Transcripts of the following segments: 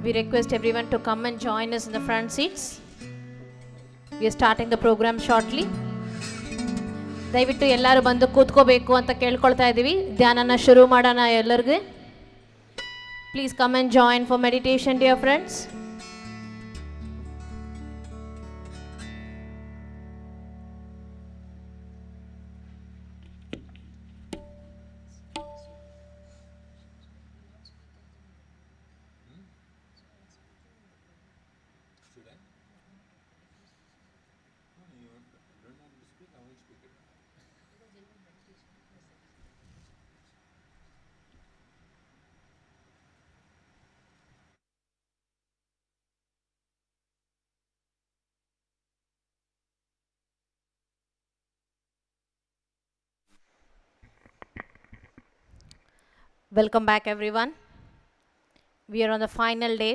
We request everyone to come and join us in the front seats. We are starting the program shortly. ದಯವಿಟ್ಟು ಎಲ್ಲರೂ ಬಂದು ಕೂತ್ಕೋಬೇಕು ಅಂತ ಕೇಳ್ಕೊಳ್ತಾ ಇದ್ದೀವಿ. ಧ್ಯಾನನ ಶುರು ಮಾಡೋಣ ಎಲ್ಲರಿಗೂ. Please come and join for meditation, dear friends. Welcome back, everyone. We are on the final day,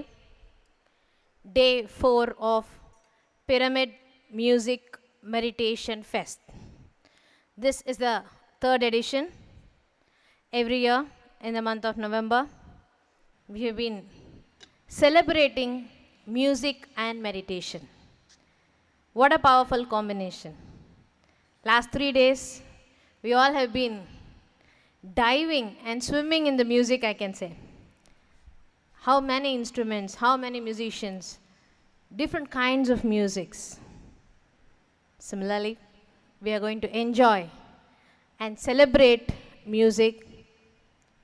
day 4 of Pyramid Music Meditation Fest. This is the 3rd edition. Every year in the month of November, we have been celebrating music and meditation. What a powerful combination. Last 3 days, we all have been diving and swimming in the music, I can say. How many instruments, how many musicians, different kinds of musics. Similarly, we are going to enjoy and celebrate music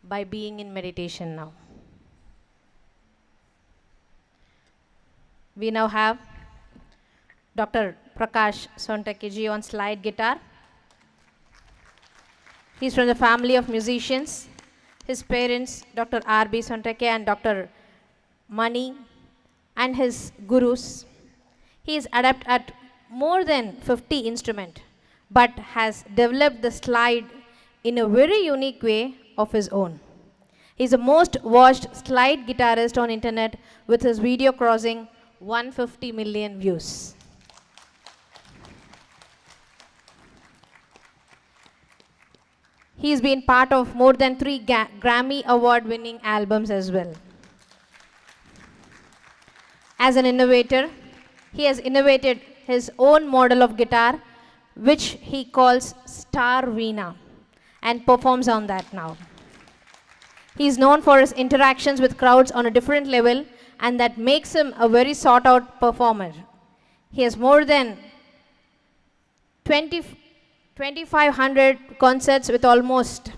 by being in meditation now. We now have Dr. Prakash Sontakiji on slide guitar. He's from the family of musicians. His parents, Dr. R.B. Sontake and Dr. Mani, and his gurus. He is adept at more than 50 instruments, but has developed the slide in a very unique way of his own. He's the most watched slide guitarist on internet with his video crossing 150 million views. He's been part of more than 3 Grammy award-winning albums as well. As an innovator, he has innovated his own model of guitar, which he calls Star Veena, and performs on that now. He is known for his interactions with crowds on a different level, and that makes him a very sought-out performer. He has more than 2,500 concerts with almost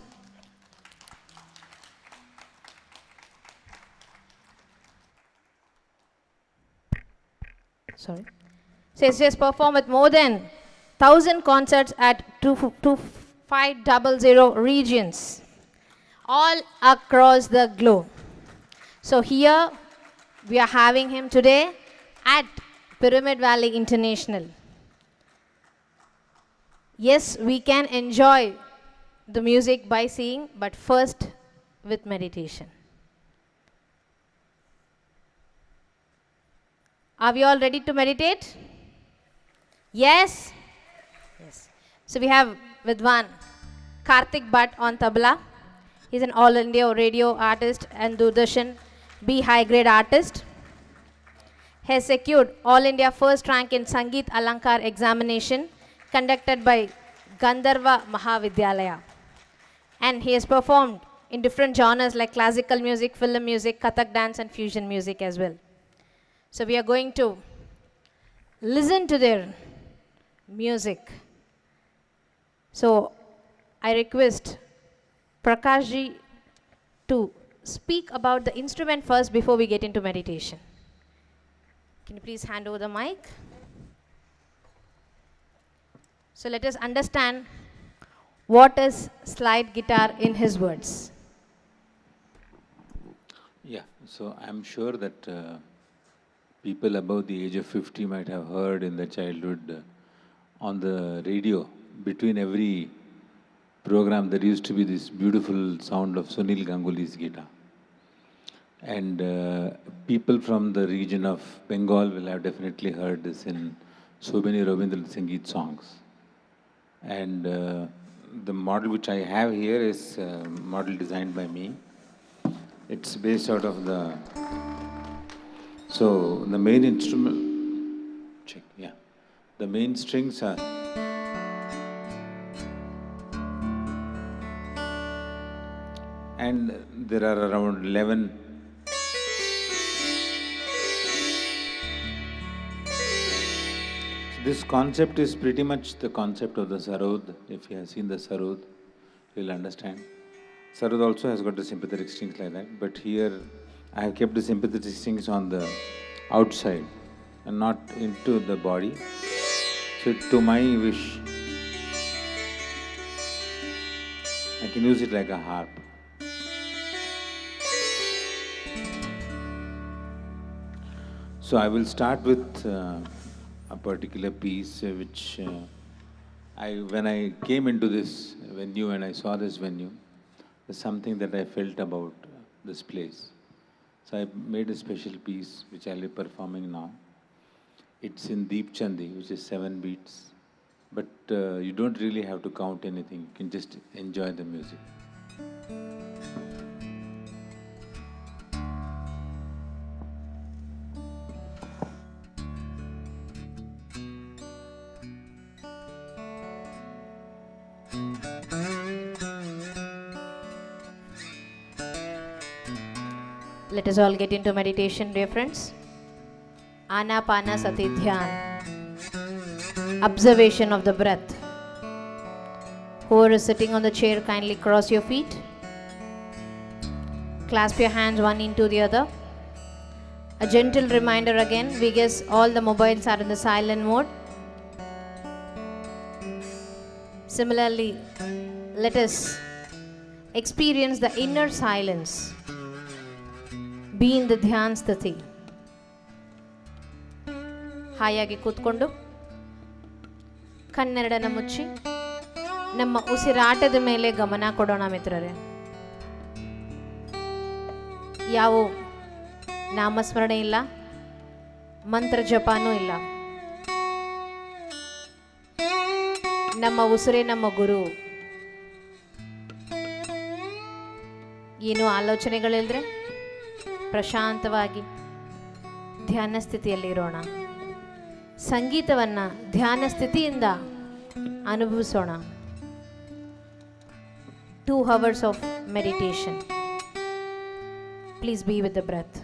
sorry. Says he has performed with more than 1,000 concerts at 2500 regions, all across the globe. So here we are having him today at Pyramid Valley International. Yes, we can enjoy the music by seeing, but first with meditation. Are we all ready to meditate? Yes? Yes. So we have Vidwan Karthik Bhatt on tabla. He's an All India radio artist and Doordarshan B high grade artist. Has secured All India first rank in Sangeet Alankar examination conducted by Gandharva Mahavidyalaya. And he has performed in different genres like classical music, film music, Kathak dance and fusion music as well. So we are going to listen to their music. So I request Prakashji to speak about the instrument first before we get into meditation. Can you please hand over the mic? So let us understand what is slide guitar in his words. Yeah, so I'm sure that people above the age of 50 might have heard in their childhood on the radio, between every program, there used to be this beautiful sound of Sunil Ganguly's guitar. And people from the region of Bengal will have definitely heard this in so many Rabindranath Sangeet songs. And the model which I have here is a model designed by me. It's based out of the... So the main instrument... Check, yeah. The main strings are... And there are around 11... This concept is pretty much the concept of the sarod. If you have seen the sarod, you'll understand. Sarod also has got the sympathetic strings like that, but here I have kept the sympathetic strings on the outside and not into the body. So to my wish, I can use it like a harp. So I will start with a particular piece which when I came into this venue and I saw this venue, there's something that I felt about this place. So I made a special piece which I'll be performing now. It's in Deep Chandi, which is 7 beats. But you don't really have to count anything, you can just enjoy the music. Let us all get into meditation, dear friends. Anapanasati dhyan. Observation of the breath. Whoever is sitting on the chair, kindly cross your feet. Clasp your hands one into the other. A gentle reminder again, we guess all the mobiles are in the silent mode. Similarly, let us experience the inner silence. Be in the dhyan sthiti. ಹಾಯಾಗಿ ಕೂತ್ಕೊಂಡು ಕಣ್ಣೆರಡನ್ನ ಮುಚ್ಚಿ ನಮ್ಮ ಉಸಿರಾಟದ ಮೇಲೆ ಗಮನ ಕೊಡೋಣ ಮಿತ್ರರೇ. ಯಾವ ನಾಮಸ್ಮರಣೆ ಇಲ್ಲ, ಮಂತ್ರ ಜಪನೂ ಇಲ್ಲ. ನಮ್ಮ ಉಸಿರೇ ನಮ್ಮ ಗುರು. ಏನು ಆಲೋಚನೆಗಳಿಲ್ಲದ್ರೆ ಪ್ರಶಾಂತವಾಗಿ ಧ್ಯಾನ ಸ್ಥಿತಿಯಲ್ಲಿರೋಣ. ಸಂಗೀತವನ್ನು ಧ್ಯಾನ ಸ್ಥಿತಿಯಿಂದ ಅನುಭವಿಸೋಣ. 2 hours of meditation. Please be with the breath.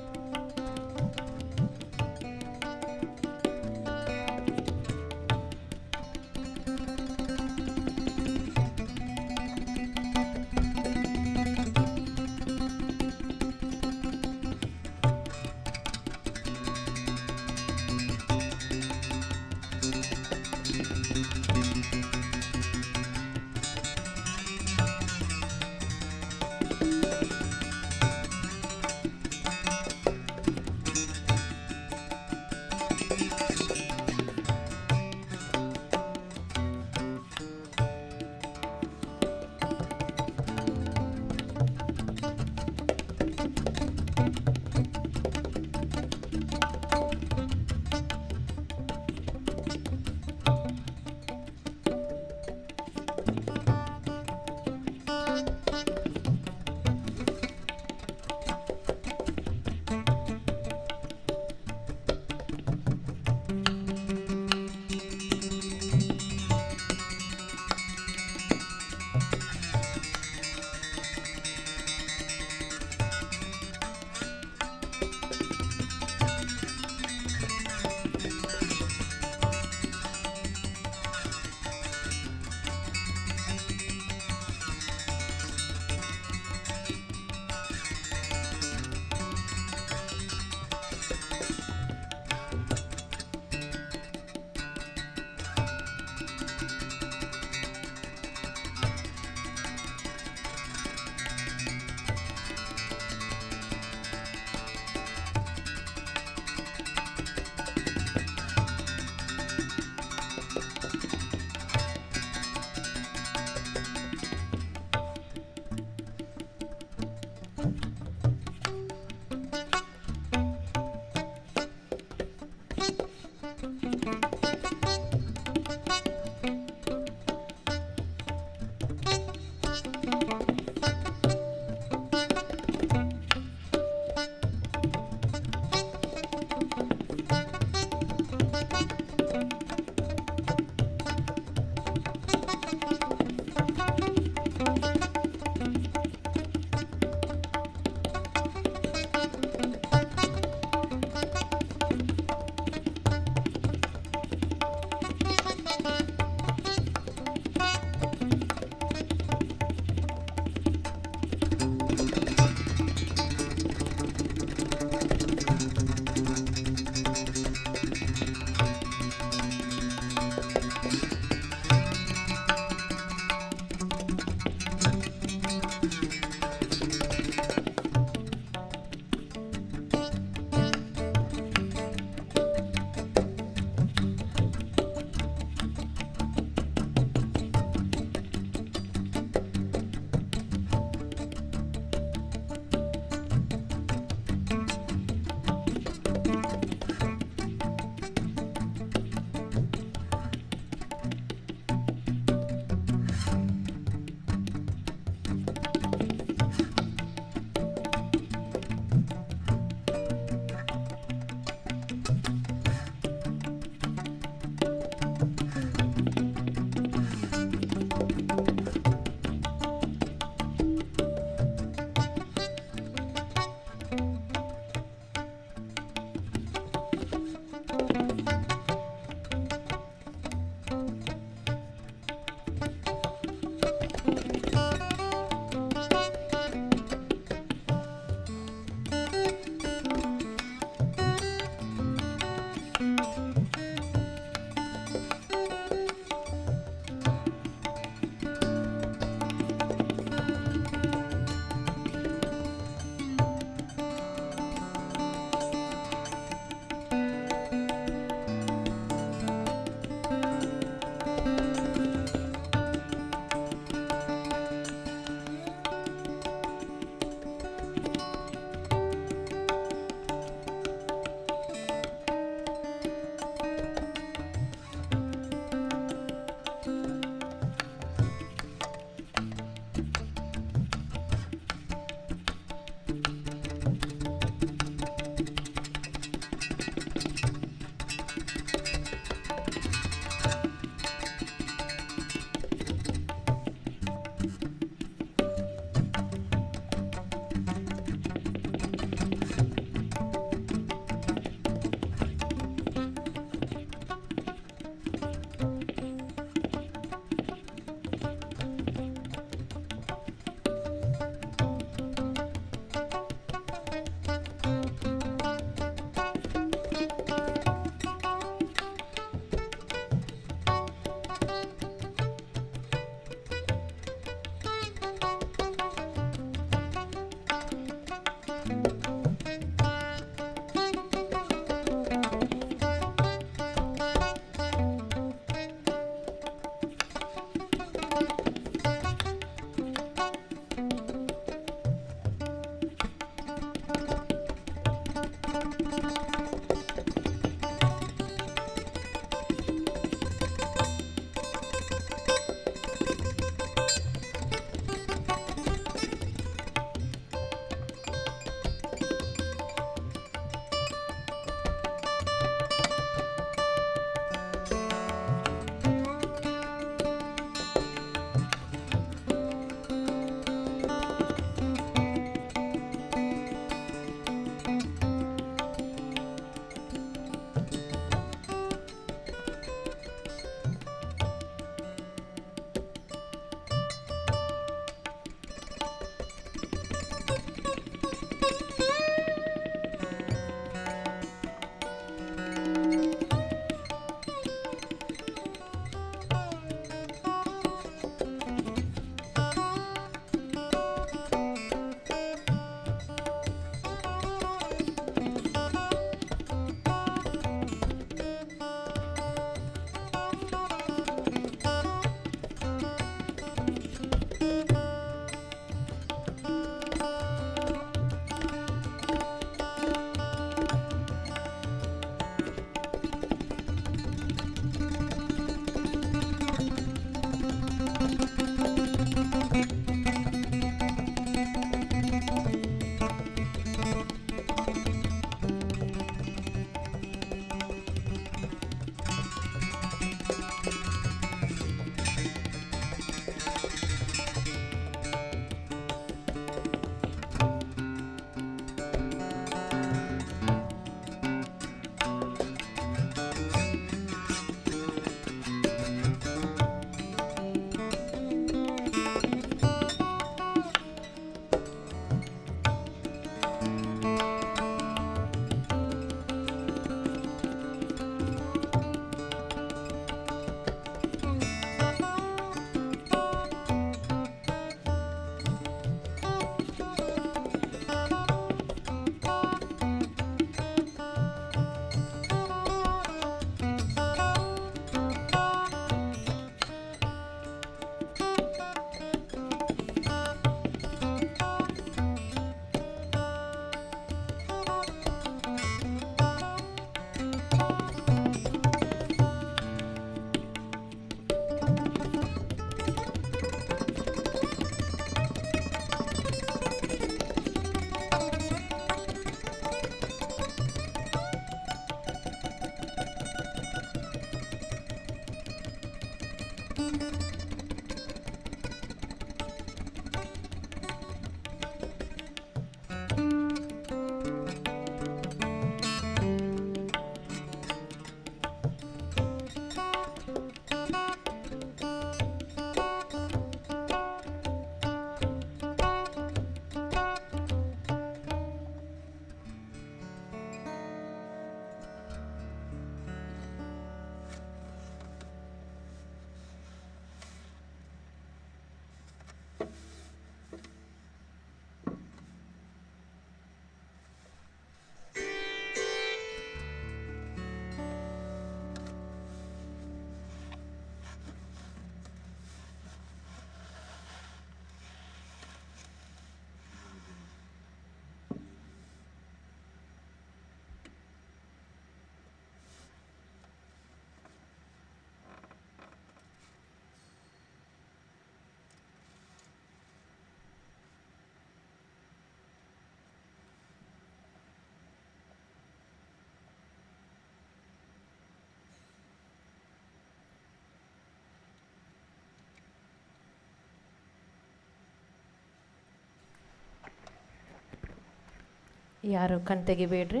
ಯಾರು ಕಣ್ ತೆಗಿಬೇಡ್ರಿ,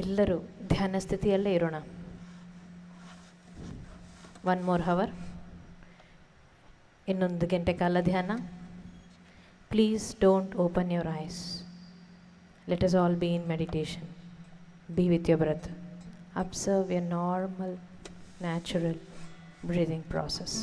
ಎಲ್ಲರೂ ಧ್ಯಾನ ಸ್ಥಿತಿಯಲ್ಲೇ ಇರೋಣ. 1 more hour, ಇನ್ನೊಂದು ಗಂಟೆ ಕಾಲ ಧ್ಯಾನ. Please don't open your eyes. Let us all be in meditation. Be with your breath. Observe a normal, natural breathing process.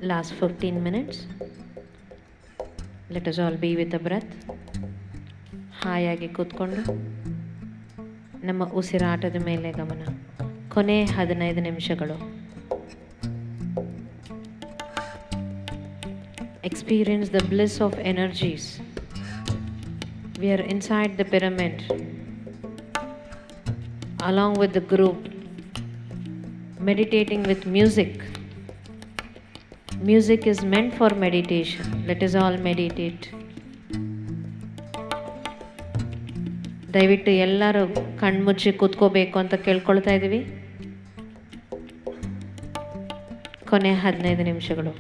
last 15 minutes. Let us all be with the breath. ಹಾಯಾಗಿ ಕೂತ್ಕೊಂಡು ನಮ್ಮ ಉಸಿರಾಟದ ಮೇಲೆ ಗಮನ. ಕೊನೆ 15 ನಿಮಿಷಗಳು. Experience the bliss of energies. We are inside the pyramid along with the group, meditating with music. Music is meant for meditation. Let us all meditate. ದಯವಿಟ್ಟು ಎಲ್ಲರೂ ಕಣ್ಮುಚ್ಚಿ ಕೂತ್ಕೋಬೇಕು ಅಂತ ಕೇಳ್ಕೊಳ್ತಾ ಇದ್ದೀವಿ. ಕೊನೆ 15 ನಿಮಿಷಗಳು.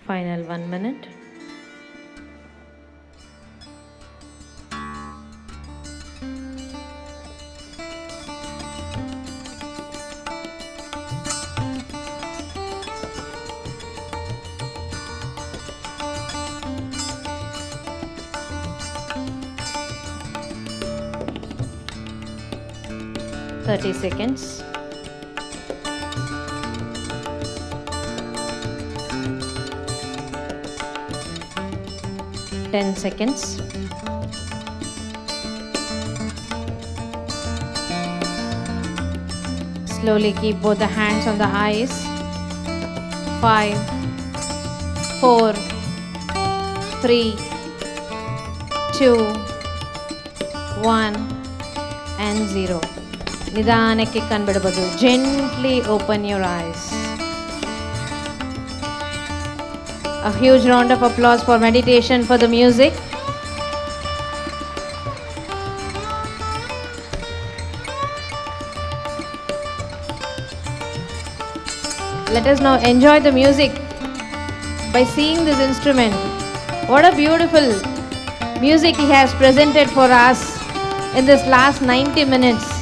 Final 1 minute. Thirty seconds. 10 seconds. Slowly keep both the hands on the eyes. 5, 4, 3, 2, 1 and 0. ನಿಧಾನಕ್ಕೆ ಕಣ್ಬಿಡಬಹುದು. Gently open your eyes. A huge round of applause for meditation, for the music. Let us now enjoy the music by seeing this instrument. What a beautiful music he has presented for us in this last 90 minutes.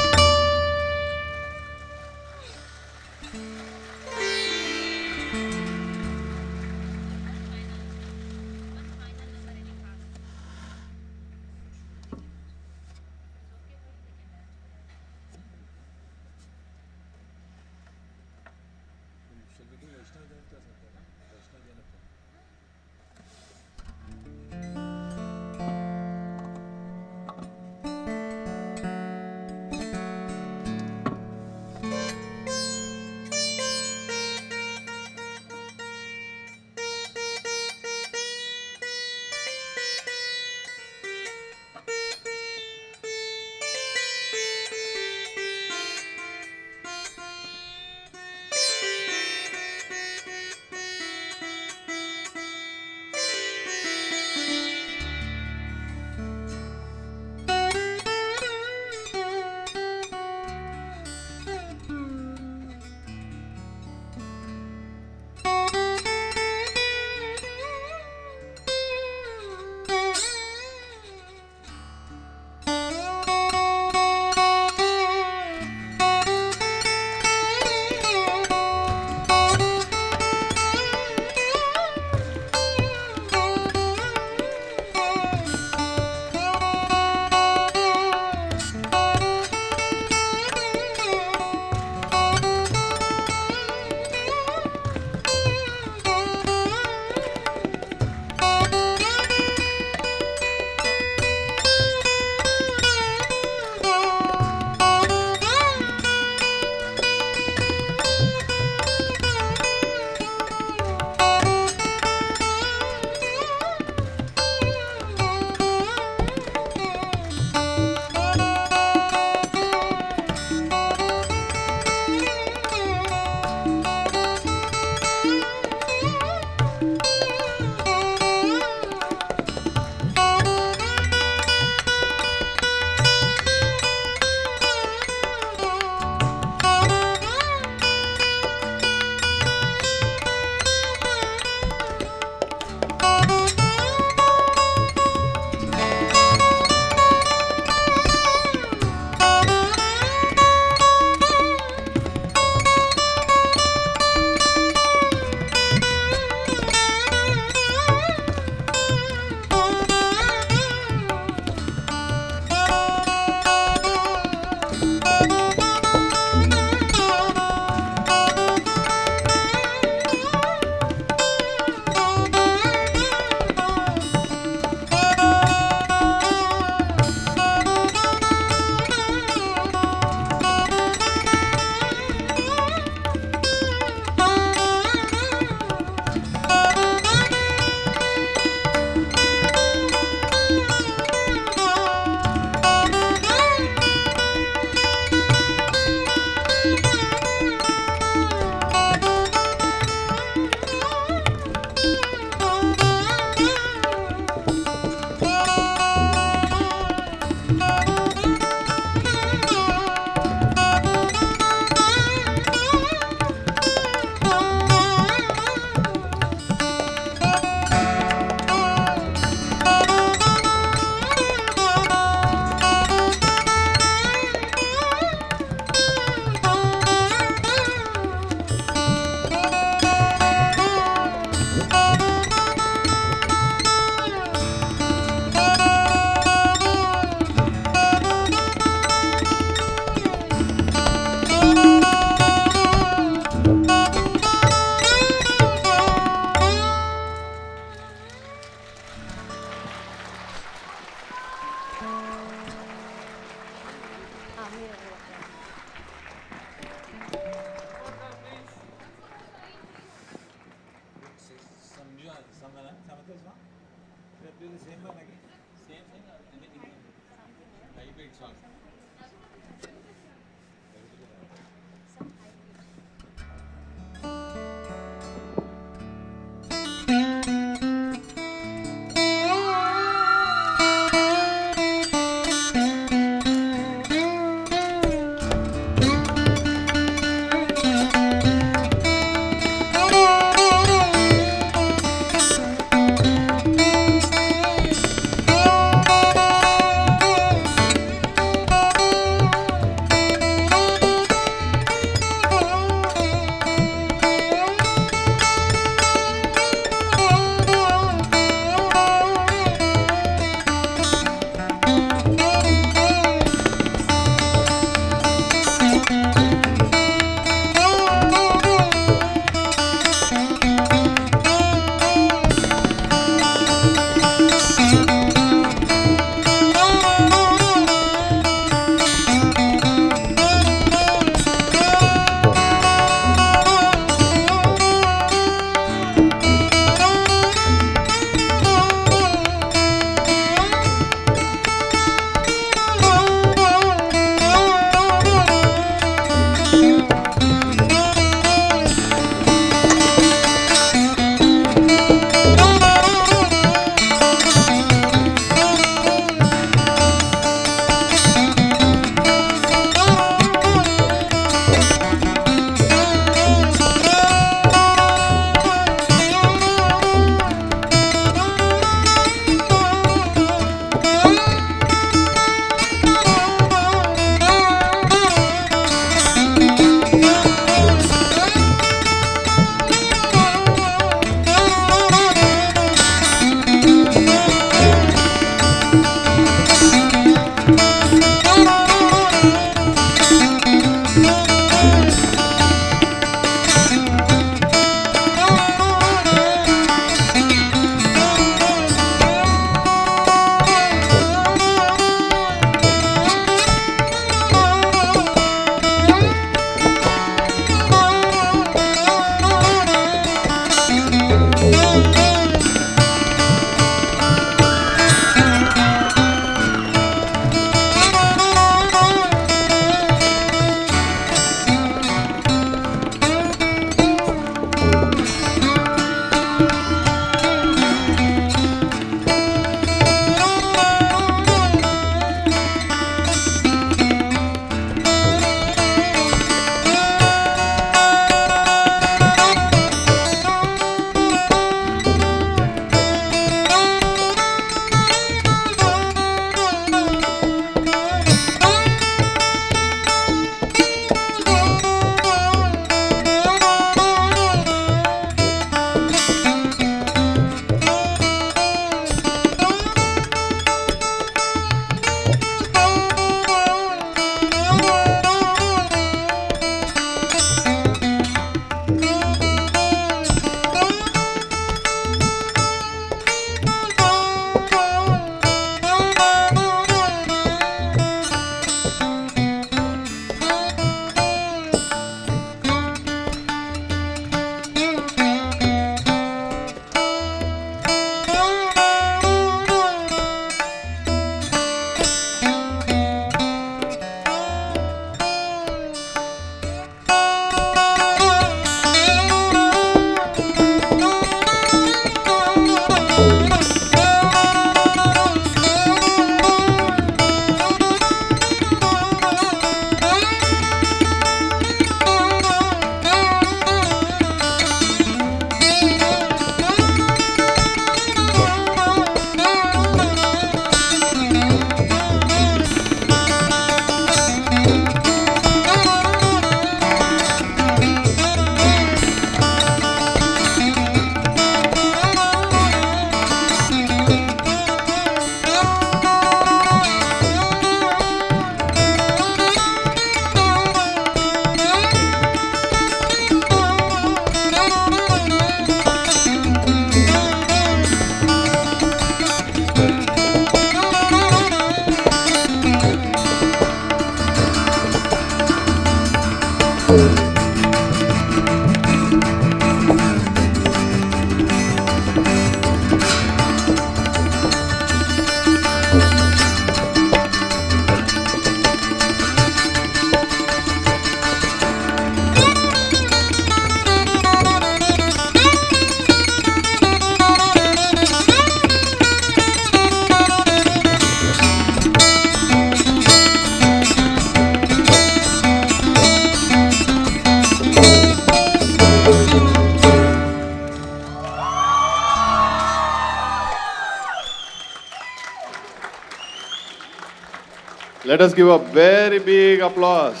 Let us give a very big applause.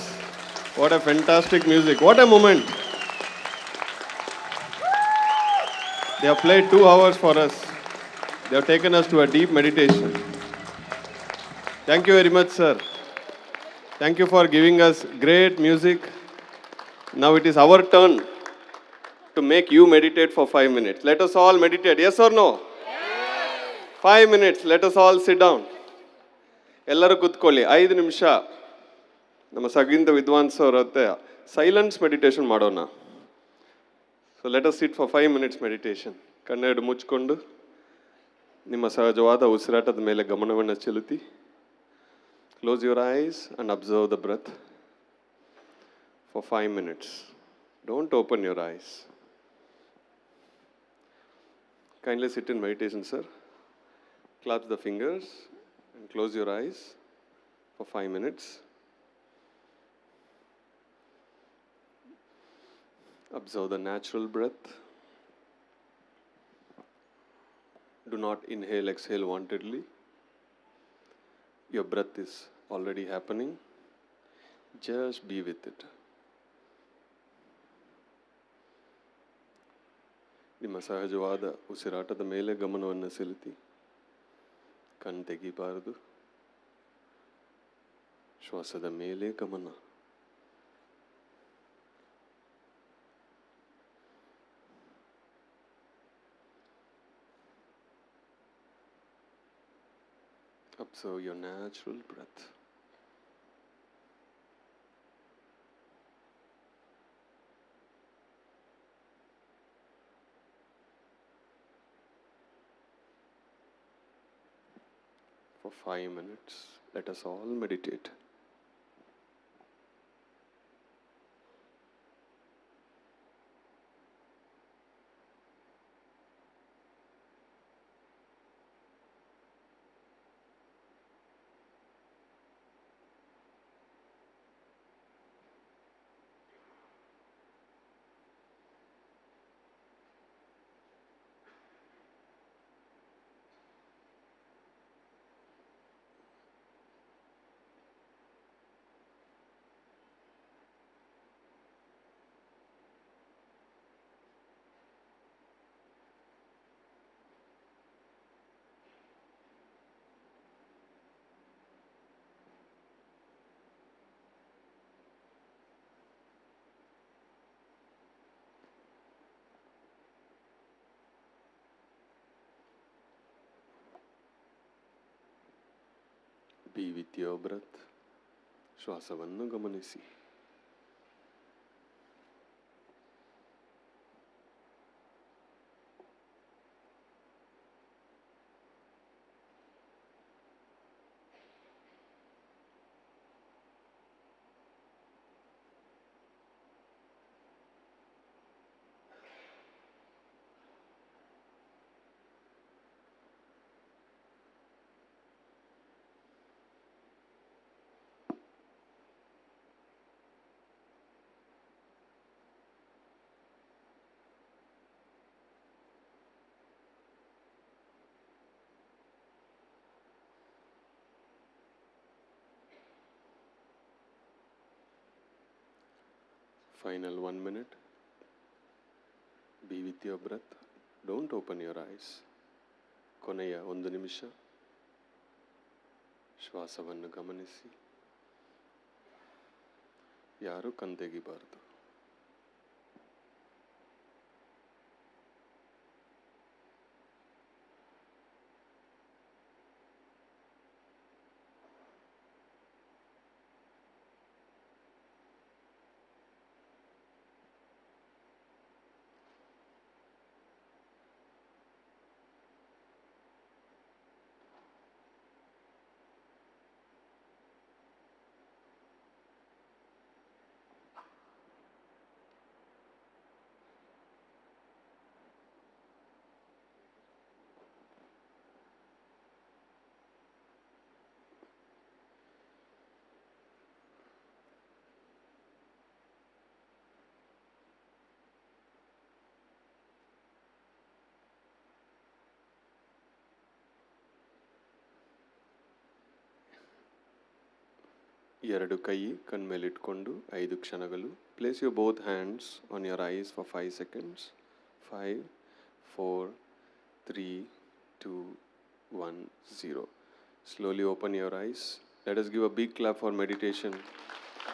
What a fantastic music. What a moment. They have played 2 hours for us. They have taken us to a deep meditation. Thank you very much, sir. Thank you for giving us great music. Now it is our turn to make you meditate for 5 minutes. Let us all meditate. Yes or no? Yes. 5 minutes. Let us all sit down. ಎಲ್ಲರೂ ಕೂತ್ಕೊಳ್ಳಿ 5 ನಿಮಿಷ ನಮ್ಮ ಸಗಿಂದ ವಿದ್ವಾಂಸ ಅವರ ಹತ್ತೆ silence meditation ಮಾಡೋಣ. So let us sit for 5 minutes meditation. ಕಣ್ಣೆರಡು ಮುಚ್ಕೊಂಡು ನಿಮ್ಮ ಸಹಜವಾದ ಉಸಿರಾಟದ ಮೇಲೆ ಗಮನವನ್ನು ಚೆಲುತಿ. Close your eyes and observe the breath for 5 minutes. Don't open your eyes. Kindly sit in meditation, sir. Clasp the fingers and close your eyes for 5 minutes. Observe the natural breath. Do not inhale, exhale wantedly. Your breath is already happening. Just be with it. ನಿಮ್ಮ ಸಹಜವಾದ ಉಸಿರಾಟದ ಮೇಲೆ ಗಮನವನ್ನು ಸೆಳೆತಿ. ಕಣ್ಣು ತೆಗಿಬಾರದು. ಶ್ವಾಸದ ಮೇಲೆ ಗಮನ. Observe your natural breath. For 5 minutes, let us all meditate. Be with your breath. ಶ್ವಾಸವನ್ನು ಗಮನಿಸಿ. Final 1 minute. Be with your breath. Don't open your eyes. ಕೊನೆಯ 1 ನಿಮಿಷ ಶ್ವಾಸವನ್ನು ಗಮನಿಸಿ. ಯಾರು ಕಣ್ತೆಗಿಬಾರದು. ಎರಡು ಕೈ ಕಣ್ಮೇಲಿಟ್ಕೊಂಡು 5 ಕ್ಷಣಗಳು. Place your both hands on your eyes for 5 seconds. 5, 4, 3, 2, 1, 0. Slowly open your eyes. Let us give a big clap for meditation.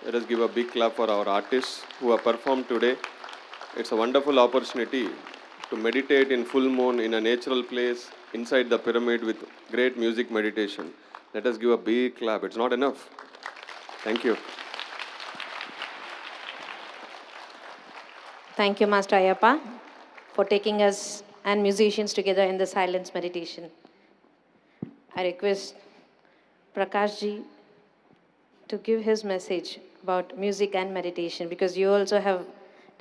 Let us give a big clap for our artists who have performed today. It's a wonderful opportunity to meditate in full moon in a natural place inside the pyramid with great music meditation. Let us give a big clap. It's not enough. Thank you. Thank you, Master Ayappa, for taking us and musicians together in the silence meditation. I request Prakash ji to give his message about music and meditation, because you also have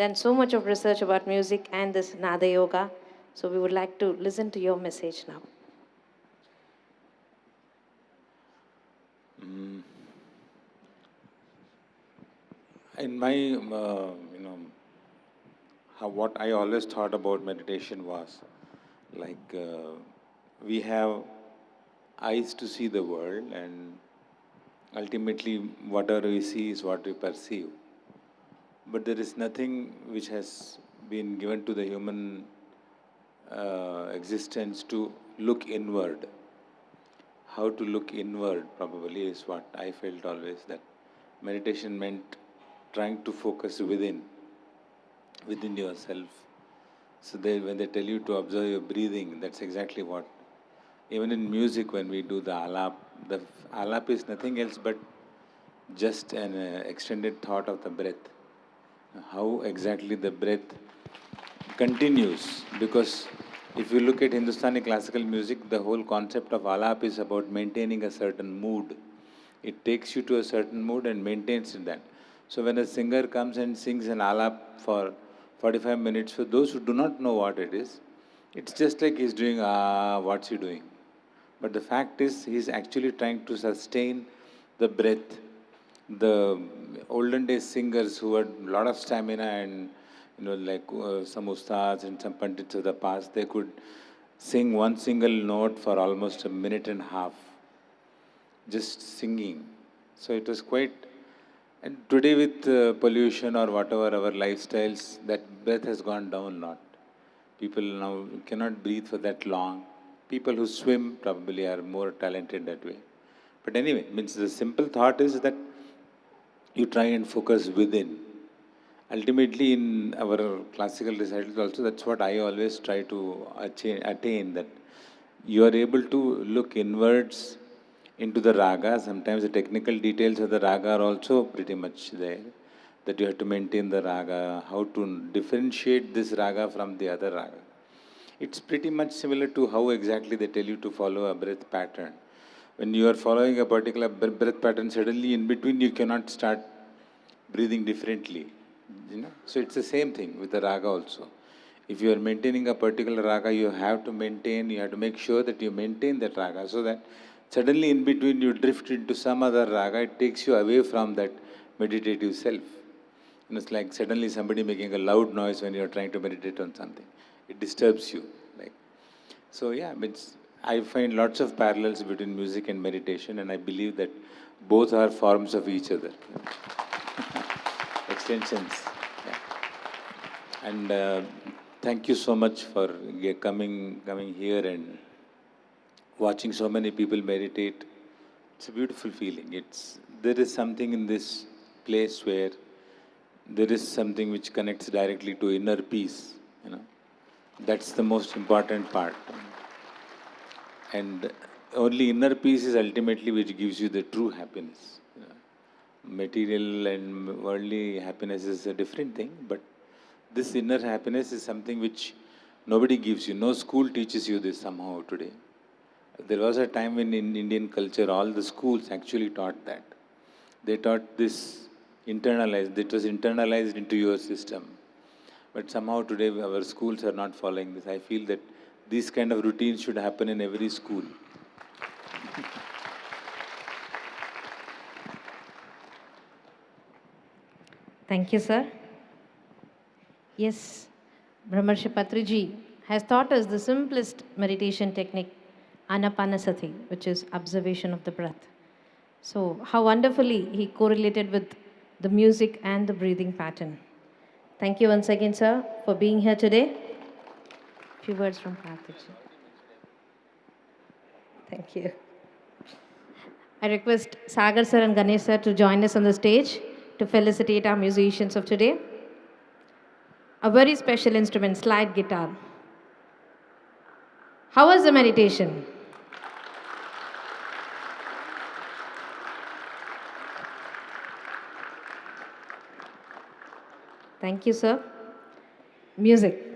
done so much of research about music and this Nada Yoga. So we would like to listen to your message now. In my, what I always thought about meditation was like we have eyes to see the world, and ultimately whatever we see is what we perceive. But there is nothing which has been given to the human existence to look inward. How to look inward probably is what I felt always, that meditation meant trying to focus within yourself. So when they tell you to observe your breathing, that's exactly what. Even in music, when we do the alap is nothing else but just an extended thought of the breath. How exactly the breath continues. Because if you look at Hindustani classical music, the whole concept of alap is about maintaining a certain mood. It takes you to a certain mood and maintains that. So when a singer comes and sings an alap for 45 minutes, for those who do not know what it is, it's just like he's doing, what's he doing? But the fact is, he's actually trying to sustain the breath. The olden days singers who had a lot of stamina and, like some ustads and some pandits of the past, they could sing one single note for almost a minute and a half, just singing. So it was quite. And today with pollution or whatever our lifestyles, that breath has gone down a lot. People now cannot breathe for that long. People who swim probably are more talented that way. But anyway, means the simple thought is that you try and focus within. Ultimately, in our classical recitals also, that's what I always try to attain, that you are able to look inwards into the raga. Sometimes the technical details of the raga are also pretty much there, that you have to maintain the raga, how to differentiate this raga from the other raga. It's pretty much similar to how exactly they tell you to follow a breath pattern. When you are following a particular breath pattern, suddenly in between you cannot start breathing differently. So it's the same thing with the raga also. If you are maintaining a particular raga, you have to make sure that you maintain that raga, so that suddenly in between you drift into some other raga, it takes you away from that meditative self. It's like suddenly somebody making a loud noise when you're trying to meditate on something. It disturbs you. So yeah, I find lots of parallels between music and meditation, and I believe that both are forms of each other. Extensions. Yeah. And thank you so much for coming here and watching so many people meditate. It's a beautiful feeling. There is something in this place where there is something which connects directly to inner peace. That's the most important part. And only inner peace is ultimately which gives you the true happiness. Material and worldly happiness is a different thing, but this inner happiness is something which nobody gives you. No school teaches you this somehow today. There was a time when in Indian culture, all the schools actually taught that. They taught this internalized. It was internalized into your system. But somehow today our schools are not following this. I feel that these kind of routines should happen in every school. Thank you, sir. Yes, Brahmarshi Patriji has taught us the simplest meditation technique, Anapanasati, which is observation of the breath. So, how wonderfully he correlated with the music and the breathing pattern. Thank you once again, sir, for being here today. Few words from Karthik. Thank you. I request Sagar sir and Ganesh sir to join us on the stage to felicitate our musicians of today. A very special instrument, slide guitar. How was the meditation? Thank you, sir. Music.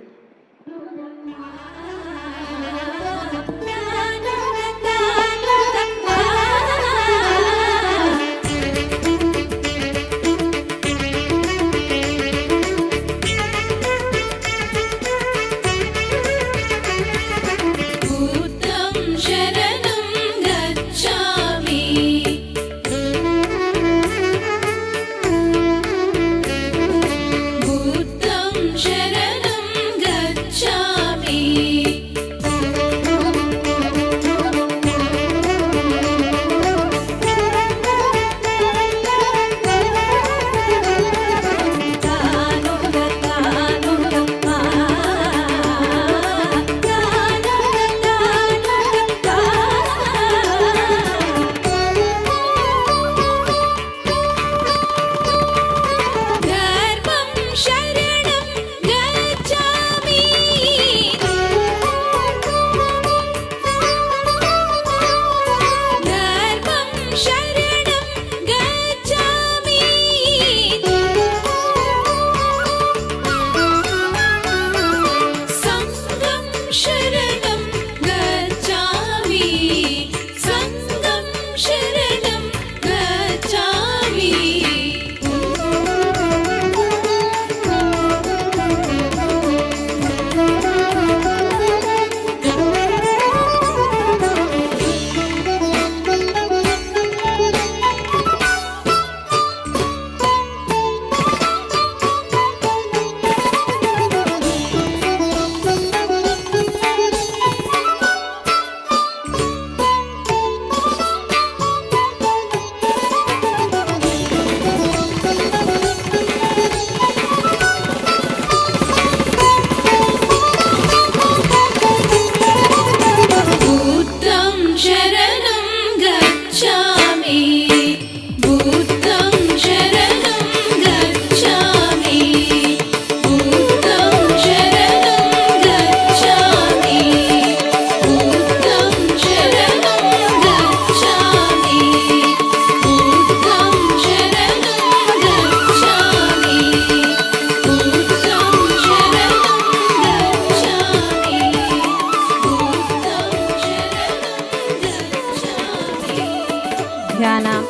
Dhyana,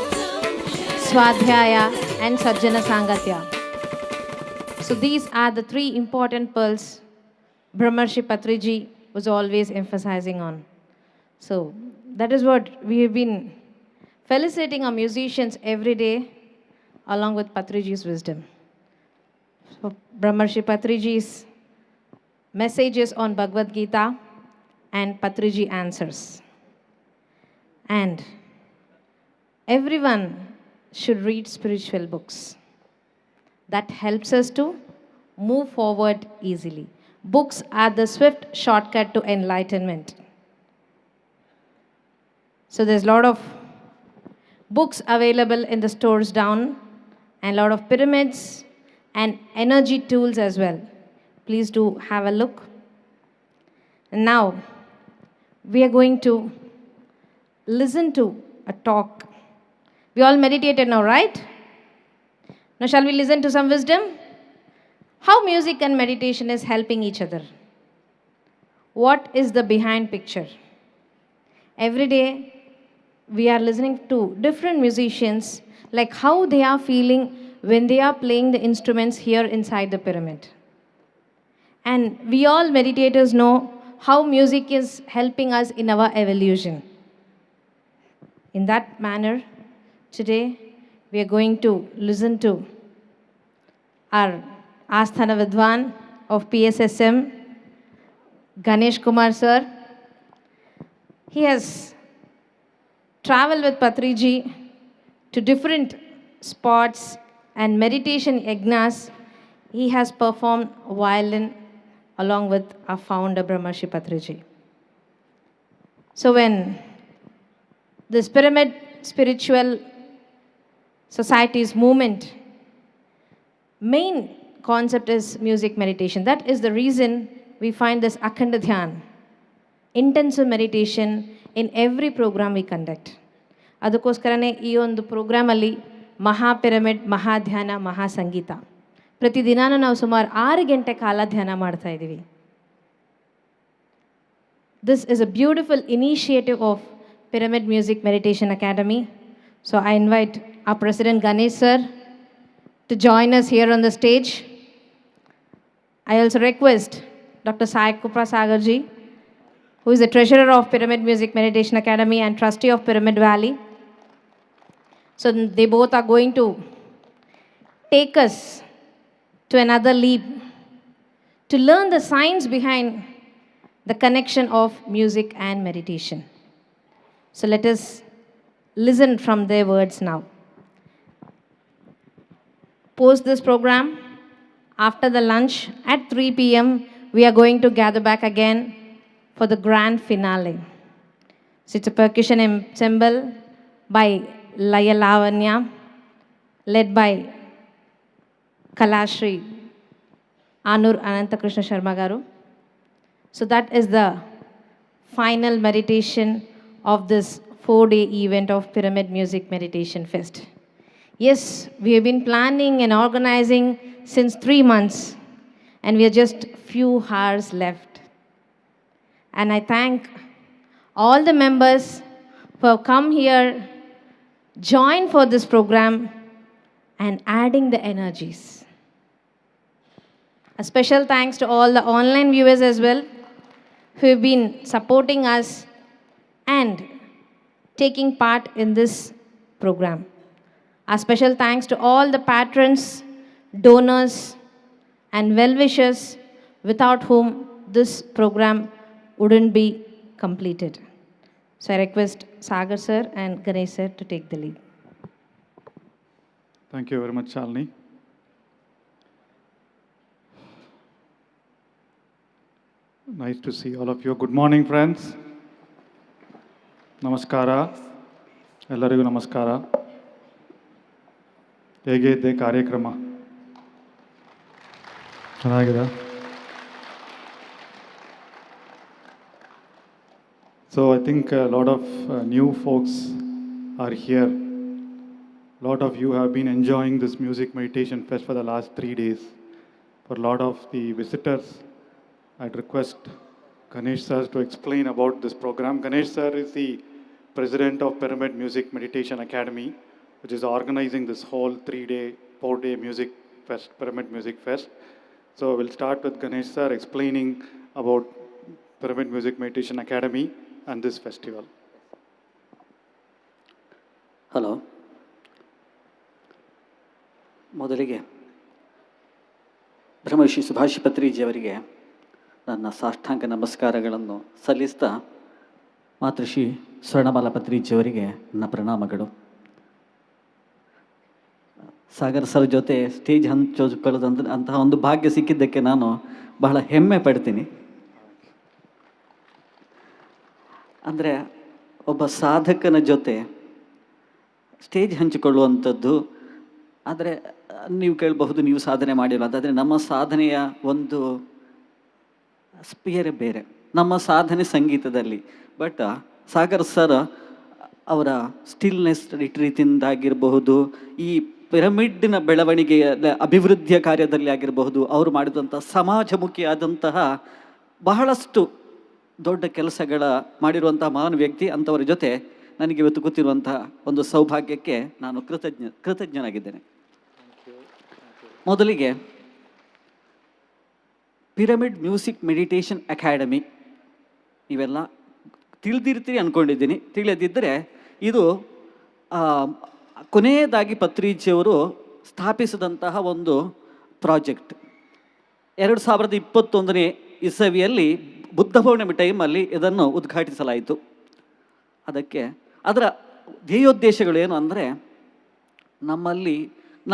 Swadhyaya, and Sajjana Sangatya. So these are the three important pearls Brahmarshi Patriji was always emphasizing on. So that is what we have been felicitating our musicians every day along with Patriji's wisdom. So Brahmarshi Patriji's messages on Bhagavad Gita and Patriji answers. And everyone should read spiritual books. That helps us to move forward easily. Books are the swift shortcut to enlightenment. So there's a lot of books available in the stores down and a lot of pyramids and energy tools as well. Please do have a look. And now we are going to listen to a talk. We all meditated now, right? Now shall we listen to some wisdom? How music and meditation is helping each other. What is the behind picture? Every day we are listening to different musicians, like how they are feeling when they are playing the instruments here inside the pyramid. And we all meditators know how music is helping us in our evolution. In that manner, today we are going to listen to our Asthana Vidwan of PSSM, Ganesh Kumar sir. He has traveled with Patriji to different spots and meditation yagnas, he has performed violin along with our founder Brahmarshi Patriji. So when this Pyramid Spiritual Society's movement main concept is music meditation. That is the reason we find this Akanda dhyanam, intensive meditation in every program we conduct. ಅದಕ್ಕೋಸ್ಕರನೇ ಈ ಒಂದು ಪ್ರೋಗ್ರಾಮಲ್ಲಿ ಮಹಾ pyramid, ಮಹಾ ಧ್ಯಾನ, ಮಹಾ ಸಂಗೀತ ಪ್ರತಿದಿನಾನೂ ನಾವು ಸುಮಾರು 6 ಗಂಟೆ ಕಾಲ ಧ್ಯಾನ ಮಾಡ್ತಾ ಇದ್ದೀವಿ. This is a beautiful initiative of Pyramid Music Meditation Academy. So I invite our President Ganesh sir to join us here on the stage. I also request Dr. Sai Kupra Sagarji, who is the treasurer of Pyramid Music Meditation Academy and trustee of Pyramid Valley. So they both are going to take us to another leap to learn the science behind the connection of music and meditation. So let us listen from their words now. Post this program, after the lunch at 3 p.m., we are going to gather back again for the grand finale. So it's a percussion ensemble by Laya Lavanya, led by Kalashri Anur Anantakrishna Sharma Garu. So that is the final meditation of this 4-day event of Pyramid Music Meditation Fest. Yes, we have been planning and organizing since 3 months, and we are just few hours left. And I thank all the members who have come here, joined for this program, and adding the energies. A special thanks to all the online viewers as well, who have been supporting us and taking part in this program. A special thanks to all the patrons, donors, and well-wishers, without whom this program wouldn't be completed. So I request Sagar sir and Ganesh sir to take the lead. Thank you very much, Shalini. Nice to see all of you. Good morning, friends. Namaskara. Ellarigu namaskara. ಹೇಗೆ ಇದೆ ಕಾರ್ಯಕ್ರಮ? ಚೆನ್ನಾಗಿದೆ. So I think a lot of new folks are here. A lot of you have been enjoying this music meditation fest for the last 3 days. For a lot of the visitors, I'd request Ganesh sir to explain about this program. Ganesh sir is the president of Pyramid Music Meditation Academy, which is organizing this whole 3-day, 4-day music fest, Pyramid Music Fest. So we'll start with Ganesh sir explaining about Pyramid Music Meditation Academy and this festival. Hello, ಮೊದಲಿಗೆ ಬ್ರಹ್ಮರ್ಷಿ ಸುಭಾಷ್ ಪತ್ರಿಜಿಯವರಿಗೆ ನನ್ನ ಸಾಷ್ಟಾಂಗ ನಮಸ್ಕಾರಗಳನ್ನು ಸಲ್ಲಿಸ್ತಾ, ಮಾತೃಶ್ರೀ ಸ್ವರ್ಣಮಾಲಾ ಪತ್ರಿಜಿಯವರಿಗೆ ನನ್ನ ಪ್ರಣಾಮಗಳು. Sagar sir ಜೊತೆ stage ಹಂಚಿಕೊಳ್ಳೋದಂದ್ರೆ ಅಂತಹ ಒಂದು ಭಾಗ್ಯ ಸಿಕ್ಕಿದ್ದಕ್ಕೆ ನಾನು ಬಹಳ ಹೆಮ್ಮೆ ಪಡ್ತೀನಿ. ಅಂದರೆ ಒಬ್ಬ ಸಾಧಕನ ಜೊತೆ ಸ್ಟೇಜ್ ಹಂಚಿಕೊಳ್ಳುವಂಥದ್ದು, ಆದರೆ ನೀವು ಕೇಳಬಹುದು ನೀವು ಸಾಧನೆ ಮಾಡಿಲ್ಲ ಅಂತ. ಆದರೆ ನಮ್ಮ ಸಾಧನೆಯ ಒಂದು ಸ್ಪಿಯರೇ ಬೇರೆ. ನಮ್ಮ ಸಾಧನೆ ಸಂಗೀತದಲ್ಲಿ. ಬಟ್ ಸಾಗರ್ ಸರ್ ಅವರ ಸ್ಟಿಲ್ನೆಸ್ ರೀತಿಯಿಂದಾಗಿರಬಹುದು, ಈ ಪಿರಮಿಡ್ನ ಬೆಳವಣಿಗೆಯ ಅಭಿವೃದ್ಧಿಯ ಕಾರ್ಯದಲ್ಲಿ ಆಗಿರಬಹುದು, ಅವರು ಮಾಡಿದಂಥ ಸಮಾಜಮುಖಿಯಾದಂತಹ ಬಹಳಷ್ಟು ದೊಡ್ಡ ಕೆಲಸಗಳ ಮಾಡಿರುವಂತಹ ಮಹಾನ್ ವ್ಯಕ್ತಿ. ಅಂಥವರ ಜೊತೆ ನನಗೆ ಇವತ್ತು ಗೊತ್ತಿರುವಂತಹ ಒಂದು ಸೌಭಾಗ್ಯಕ್ಕೆ ನಾನು ಕೃತಜ್ಞನಾಗಿದ್ದೇನೆ. ಮೊದಲಿಗೆ ಪಿರಮಿಡ್ ಮ್ಯೂಸಿಕ್ ಮೆಡಿಟೇಷನ್ ಅಕಾಡೆಮಿ ನೀವೆಲ್ಲ ತಿಳಿದಿರ್ತೀರಿ ಅಂದ್ಕೊಂಡಿದ್ದೀನಿ. ತಿಳಿಯದಿದ್ದರೆ ಇದು ಕೊನೆಯದಾಗಿ ಪತ್ರಿಜಿಯವರು ಸ್ಥಾಪಿಸಿದಂತಹ ಒಂದು ಪ್ರಾಜೆಕ್ಟ್. 2021ನೇ ಇಸವಿಯಲ್ಲಿ ಬುದ್ಧ ಪೌರ್ಣಿಮೆ ಟೈಮಲ್ಲಿ ಇದನ್ನು ಉದ್ಘಾಟಿಸಲಾಯಿತು. ಅದರ ಧ್ಯೇಯೋದ್ದೇಶಗಳು ಏನು ಅಂದರೆ, ನಮ್ಮಲ್ಲಿ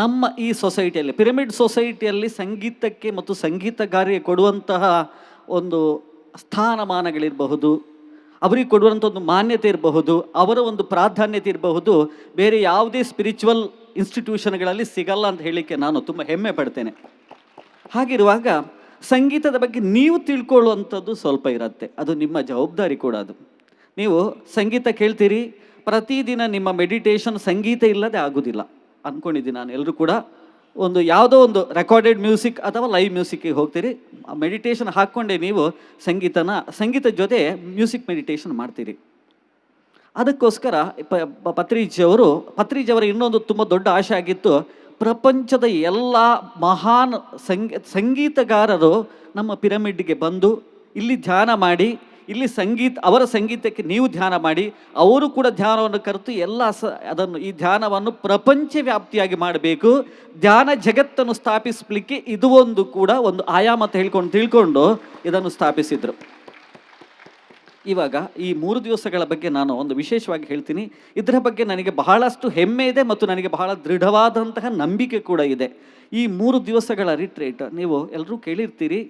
ನಮ್ಮ ಈ ಸೊಸೈಟಿಯಲ್ಲಿ ಪಿರಮಿಡ್ ಸೊಸೈಟಿಯಲ್ಲಿ ಸಂಗೀತಕ್ಕೆ ಮತ್ತು ಸಂಗೀತಗಾರರಿಗೆ ಕೊಡುವಂತಹ ಒಂದು ಸ್ಥಾನಮಾನಗಳಿರಬಹುದು, ಅವರಿಗೆ ಕೊಡುವಂಥ ಒಂದು ಮಾನ್ಯತೆ ಇರಬಹುದು, ಅವರ ಒಂದು ಪ್ರಾಧಾನ್ಯತೆ ಇರಬಹುದು, ಬೇರೆ ಯಾವುದೇ ಸ್ಪಿರಿಚುವಲ್ ಇನ್ಸ್ಟಿಟ್ಯೂಷನ್ಗಳಲ್ಲಿ ಸಿಗಲ್ಲ ಅಂತ ಹೇಳಲಿಕ್ಕೆ ನಾನು ತುಂಬ ಹೆಮ್ಮೆ ಪಡ್ತೇನೆ. ಹಾಗಿರುವಾಗ ಸಂಗೀತದ ಬಗ್ಗೆ ನೀವು ತಿಳ್ಕೊಳ್ಳುವಂಥದ್ದು ಸ್ವಲ್ಪ ಇರುತ್ತೆ, ಅದು ನಿಮ್ಮ ಜವಾಬ್ದಾರಿ ಕೂಡ. ಅದು ನೀವು ಸಂಗೀತ ಕೇಳ್ತೀರಿ, ಪ್ರತಿದಿನ ನಿಮ್ಮ ಮೆಡಿಟೇಷನ್ ಸಂಗೀತ ಇಲ್ಲದೆ ಆಗೋದಿಲ್ಲ ಅಂದ್ಕೊಂಡಿದ್ದೀನಿ ನಾನು. ಎಲ್ಲರೂ ಕೂಡ ಒಂದು ಯಾವುದೋ ಒಂದು ರೆಕಾರ್ಡೆಡ್ ಮ್ಯೂಸಿಕ್ ಅಥವಾ ಲೈವ್ ಮ್ಯೂಸಿಕ್ಕಿಗೆ ಹೋಗ್ತೀರಿ, ಮೆಡಿಟೇಷನ್ ಹಾಕ್ಕೊಂಡೆ ನೀವು ಸಂಗೀತದ ಜೊತೆ ಮ್ಯೂಸಿಕ್ ಮೆಡಿಟೇಷನ್ ಮಾಡ್ತೀರಿ. ಅದಕ್ಕೋಸ್ಕರ ಪತ್ರಿಜಿಯವರ ಇನ್ನೊಂದು ತುಂಬ ದೊಡ್ಡ ಆಶೆ ಆಗಿತ್ತು, ಪ್ರಪಂಚದ ಎಲ್ಲ ಮಹಾನ್ ಸಂಗೀತಗಾರರು ನಮ್ಮ ಪಿರಮಿಡ್ಗೆ ಬಂದು ಇಲ್ಲಿ ಧ್ಯಾನ ಮಾಡಿ, ಇಲ್ಲಿ ಅವರ ಸಂಗೀತಕ್ಕೆ ನೀವು ಧ್ಯಾನ ಮಾಡಿ, ಅವರು ಕೂಡ ಧ್ಯಾನವನ್ನು ಕರೆತು ಈ ಧ್ಯಾನವನ್ನು ಪ್ರಪಂಚ ವ್ಯಾಪ್ತಿಯಾಗಿ ಮಾಡಬೇಕು, ಧ್ಯಾನ ಜಗತ್ತನ್ನು ಸ್ಥಾಪಿಸಲಿಕ್ಕೆ ಇದು ಒಂದು ಕೂಡ ಒಂದು ಆಯಾಮ ಅಂತ ತಿಳ್ಕೊಂಡು ಇದನ್ನು ಸ್ಥಾಪಿಸಿದರು. ಇವಾಗ ಈ 3 ದಿವಸಗಳ ಬಗ್ಗೆ ನಾನು ಒಂದು ವಿಶೇಷವಾಗಿ ಹೇಳ್ತೀನಿ. ಇದರ ಬಗ್ಗೆ ನನಗೆ ಬಹಳಷ್ಟು ಹೆಮ್ಮೆ ಇದೆ ಮತ್ತು ನನಗೆ ಬಹಳ ದೃಢವಾದಂತಹ ನಂಬಿಕೆ ಕೂಡ ಇದೆ. ಈ 3 ದಿವಸಗಳ ರಿಟ್ರೀಟ್ ನೀವು ಎಲ್ಲರೂ ಕೇಳಿರ್ತೀರಿ,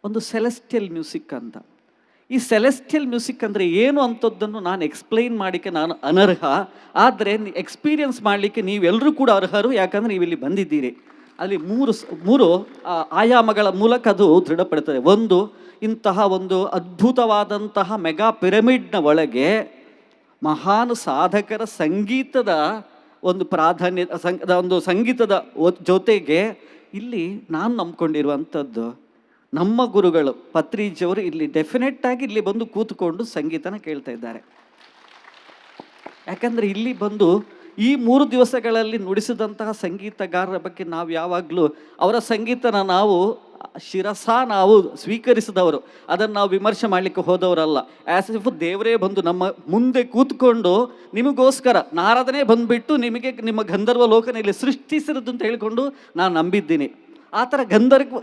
ಒಂದು ಸೆಲೆಸ್ಟಿಯಲ್ ಮ್ಯೂಸಿಕ್ ಅಂತ. ಈ ಸೆಲೆಸ್ಟಿಯಲ್ ಮ್ಯೂಸಿಕ್ ಅಂದರೆ ಏನು ಅಂಥದ್ದನ್ನು ನಾನು ಎಕ್ಸ್ಪ್ಲೈನ್ ಮಾಡಲಿಕ್ಕೆ ನಾನು ಅನರ್ಹ, ಆದರೆ ಎಕ್ಸ್ಪೀರಿಯನ್ಸ್ ಮಾಡಲಿಕ್ಕೆ ನೀವೆಲ್ಲರೂ ಕೂಡ ಅರ್ಹರು, ಯಾಕಂದರೆ ನೀವು ಇಲ್ಲಿ ಬಂದಿದ್ದೀರಿ. ಅಲ್ಲಿ ಮೂರು ಆಯಾಮಗಳ ಮೂಲಕ ಅದು ದೃಢಪಡುತ್ತದೆ. ಒಂದು, ಇಂತಹ ಒಂದು ಅದ್ಭುತವಾದಂತಹ ಮೆಗಾ ಪಿರಮಿಡ್ನ ಒಳಗೆ ಮಹಾನ್ ಸಾಧಕರ ಸಂಗೀತದ ಒಂದು ಒಂದು ಸಂಗೀತದ ಜೊತೆಗೆ ಇಲ್ಲಿ ನಾನು ನಂಬ್ಕೊಂಡಿರುವಂಥದ್ದು ನಮ್ಮ ಗುರುಗಳು ಪತ್ರಿಜಿಯವರು ಇಲ್ಲಿ ಡೆಫಿನೆಟ್ಟಾಗಿ ಇಲ್ಲಿ ಬಂದು ಕೂತ್ಕೊಂಡು ಸಂಗೀತನ ಕೇಳ್ತಾ ಇದ್ದಾರೆ. ಯಾಕಂದರೆ ಇಲ್ಲಿ ಬಂದು ಈ 3 ದಿವಸಗಳಲ್ಲಿ ನುಡಿಸಿದಂತಹ ಸಂಗೀತಗಾರರ ಬಗ್ಗೆ ನಾವು ಯಾವಾಗಲೂ ಅವರ ಸಂಗೀತನ ನಾವು ನಾವು ಸ್ವೀಕರಿಸಿದವರು, ಅದನ್ನು ನಾವು ವಿಮರ್ಶೆ ಮಾಡಲಿಕ್ಕೆ ಹೋದವರಲ್ಲ. ಆ್ಯಸ್ ಇಫ್ ದೇವರೇ ಬಂದು ನಮ್ಮ ಮುಂದೆ ಕೂತ್ಕೊಂಡು ನಿಮಗೋಸ್ಕರ ನಾರದನೇ ಬಂದುಬಿಟ್ಟು ನಿಮ್ಮ ಗಂಧರ್ವ ಲೋಕನಲ್ಲಿ ಸೃಷ್ಟಿಸಿರೋದು ಅಂತ ಹೇಳಿಕೊಂಡು ನಾನು ನಂಬಿದ್ದೀನಿ. ಆ ಥರ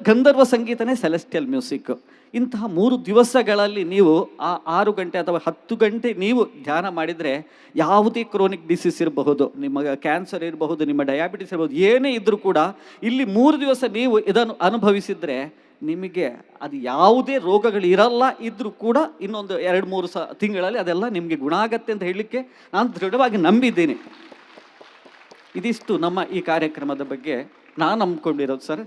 ಗಂಧರ್ವ ಸಂಗೀತನೇ ಸೆಲೆಸ್ಟಿಯಲ್ ಮ್ಯೂಸಿಕ್. ಇಂತಹ 3 ದಿವಸಗಳಲ್ಲಿ ನೀವು ಆ 6 ಗಂಟೆ ಅಥವಾ 10 ಗಂಟೆ ನೀವು ಧ್ಯಾನ ಮಾಡಿದರೆ ಯಾವುದೇ ಕ್ರೋನಿಕ್ ಡಿಸೀಸ್ ಇರಬಹುದು, ನಿಮ್ಮ ಕ್ಯಾನ್ಸರ್ ಇರಬಹುದು, ನಿಮ್ಮ ಡಯಾಬಿಟಿಸ್ ಇರಬಹುದು, ಏನೇ ಇದ್ದರೂ ಕೂಡ ಇಲ್ಲಿ 3 ದಿವಸ ನೀವು ಇದನ್ನು ಅನುಭವಿಸಿದರೆ ನಿಮಗೆ ಅದು ಯಾವುದೇ ರೋಗಗಳು ಇರಲ್ಲ. ಇದ್ದರೂ ಕೂಡ ಇನ್ನೊಂದು 2-3 ತಿಂಗಳಲ್ಲಿ ಅದೆಲ್ಲ ನಿಮಗೆ ಗುಣ ಆಗತ್ತೆ ಅಂತ ಹೇಳಲಿಕ್ಕೆ ನಾನು ದೃಢವಾಗಿ ನಂಬಿದ್ದೀನಿ. ಇದಿಷ್ಟು ನಮ್ಮ ಈ ಕಾರ್ಯಕ್ರಮದ ಬಗ್ಗೆ ನಾನು ನಂಬ್ಕೊಂಡಿರೋದು sir.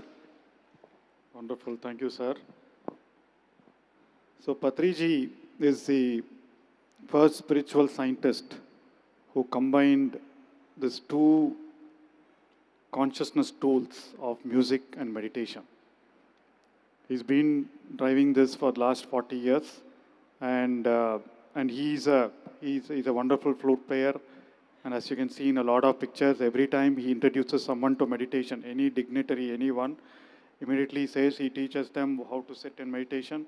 Wonderful, thank you, sir. So Patriji is the first spiritual scientist who combined these 2 consciousness tools of music and meditation. He's been driving this for the last 40 years, and he's a wonderful flute player. And as you can see in a lot of pictures, every time he introduces someone to meditation, any dignitary, anyone, immediately says he teaches them how to sit in meditation,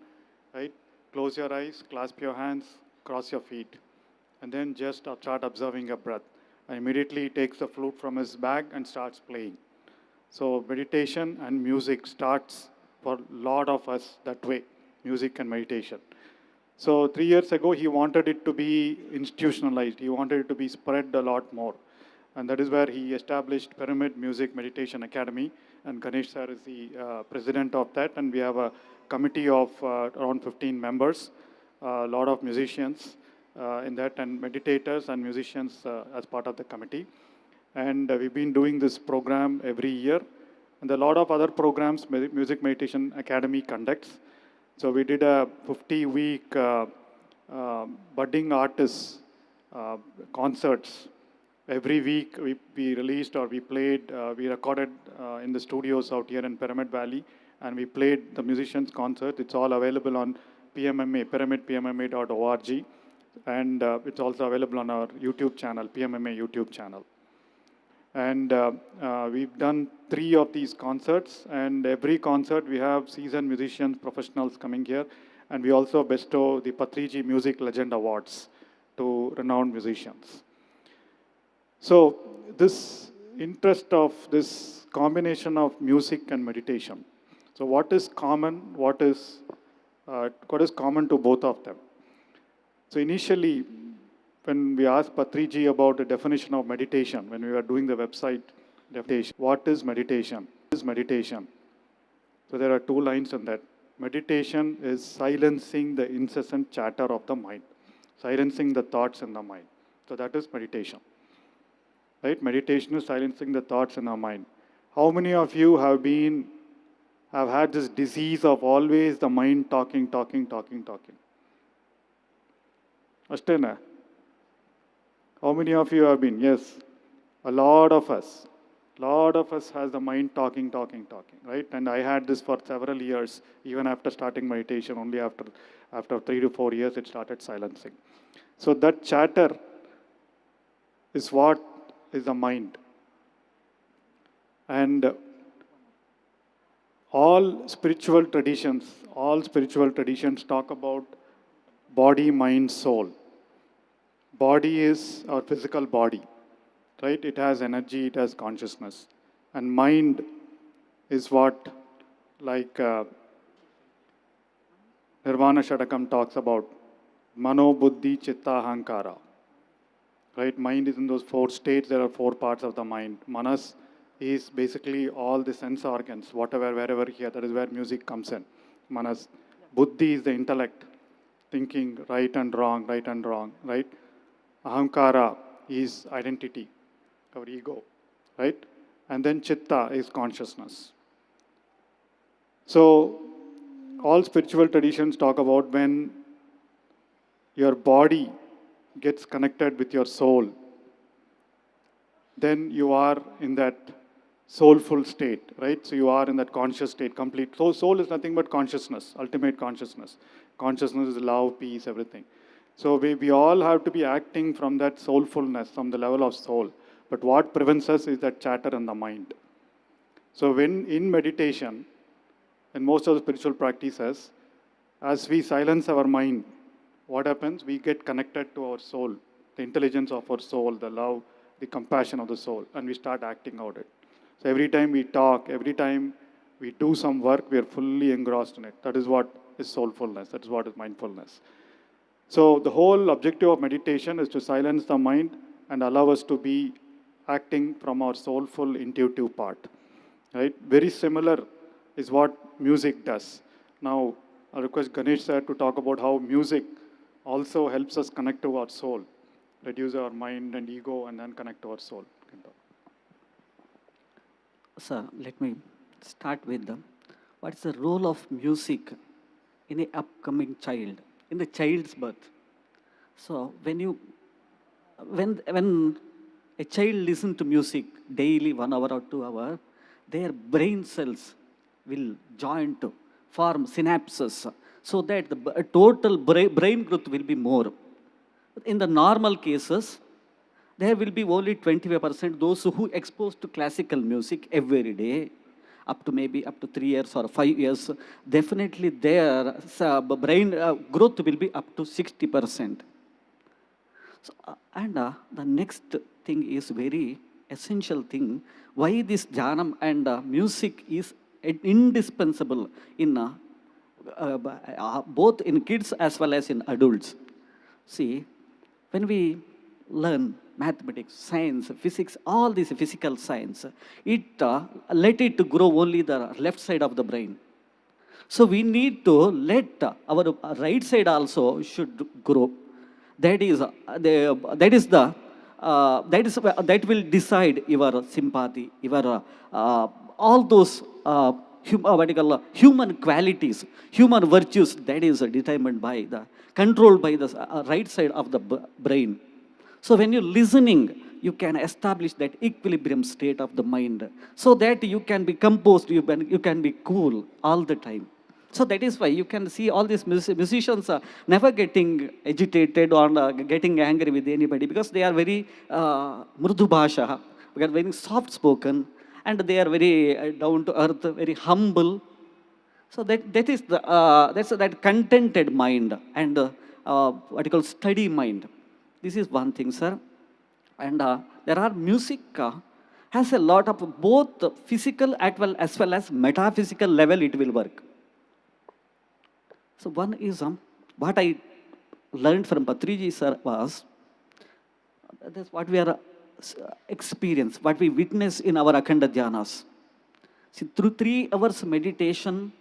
right? Close your eyes, clasp your hands, cross your feet, and then just start observing your breath. And immediately he takes the flute from his bag and starts playing. So meditation and music starts for a lot of us that way, music and meditation. So 3 years ago, he wanted it to be institutionalized. He wanted it to be spread a lot more. And that is where he established Pyramid Music Meditation Academy. And Ganesh sir is the president of that. And we have a committee of around 15 members, a lot of musicians in that, and meditators and musicians as part of the committee. And we've been doing this program every year. And a lot of other programs Music Meditation Academy conducts. So we did a 50-week budding artists concerts. Every week we released or we played, we recorded in the studios out here in Pyramid Valley, and we played the musicians' concert. It's all available on PMMA, pyramidpmma.org, and it's also available on our YouTube channel, PMMA YouTube channel. And we've done 3 of these concerts, and every concert we have seasoned musicians, professionals coming here, and we also bestow the Patriji Music Legend Awards to renowned musicians. So this interest of this combination of music and meditation. So what is common? What is common to both of them? So initially, when we asked Patriji about the definition of meditation, when we were doing the website definition, what is meditation? What is meditation? So there are 2 lines in that. Meditation is silencing the incessant chatter of the mind, silencing the thoughts in the mind. So that is meditation. Right? Meditation is silencing the thoughts in our mind. How many of you have had this disease of always the mind talking? Ashtena? How many of you have been? Yes. A lot of us. Lot of us has the mind talking, right? And I had this for several years, even after starting meditation, only after 3 to 4 years, it started silencing. So that chatter is what is the mind. And all spiritual traditions talk about body, mind, soul. Body is our physical body. Right? It has energy, it has consciousness. And mind is what, like Nirvana Shadakam talks about, Mano, Buddhi, Chitta, Ahankara. Right? Mind is in those 4 states. There are 4 parts of the mind. Manas is basically all the sense organs, whatever, wherever here. That is where music comes in. Manas. Buddhi is the intellect, thinking right and wrong, right? Ahankara is identity, our ego, right? And then Chitta is consciousness. So all spiritual traditions talk about when your body gets connected with your soul, then you are in that soulful state, right? So you are in that conscious state, complete. So soul is nothing but consciousness, ultimate consciousness. Consciousness is love, peace, everything. So we all have to be acting from that soulfulness, from the level of soul. But what prevents us is that chatter in the mind. So when in meditation, in most of the spiritual practices, as we silence our mind, what happens? We get connected to our soul, the intelligence of our soul, the love, the compassion of the soul, and we start acting out it. So every time we talk, every time we do some work, we are fully engrossed in it. That is what is soulfulness. That is what is mindfulness. So the whole objective of meditation is to silence the mind and allow us to be acting from our soulful, intuitive part. Right? Very similar is what music does. Now, I request Ganesh sir to talk about how music also helps us connect to our soul, reduce our mind and ego, and then connect to our soul. Sir, let me start with what is the role of music in an upcoming child, in the child's birth. So when a child listens to music daily 1 hour or 2 hours, their brain cells will join to form synapses so that the total brain growth will be more. In the normal cases, there will be only 25% those who exposed to classical music every day, up to 3 years or 5 years, definitely their brain growth will be up to 60%. So, the next thing is very essential thing, why this dhyanam and music is indispensable in both in kids as well as in adults. See, when we learn mathematics, science, physics, all these physical science, it let it to grow only the left side of the brain. So we need to let our right side also should grow. That will decide your sympathy, your all those human qualities, human virtues. That is determined by controlled by the right side of the brain. So when you're listening, you can establish that equilibrium state of the mind, so that you can be composed, you can be cool all the time. So that is why you can see all these musicians never getting agitated or getting angry with anybody, because they are very mrudu bhasha, they are very soft spoken, and they are very down to earth, very humble. So that is that's that contented mind and what you call steady mind. This is one thing, sir. And there are music has a lot of both physical as well as metaphysical level it will work. So one is what I learned from Patriji sir was, That's what we are experience, what we witness in our Akanda dhyanas. See, through 3 hours meditation,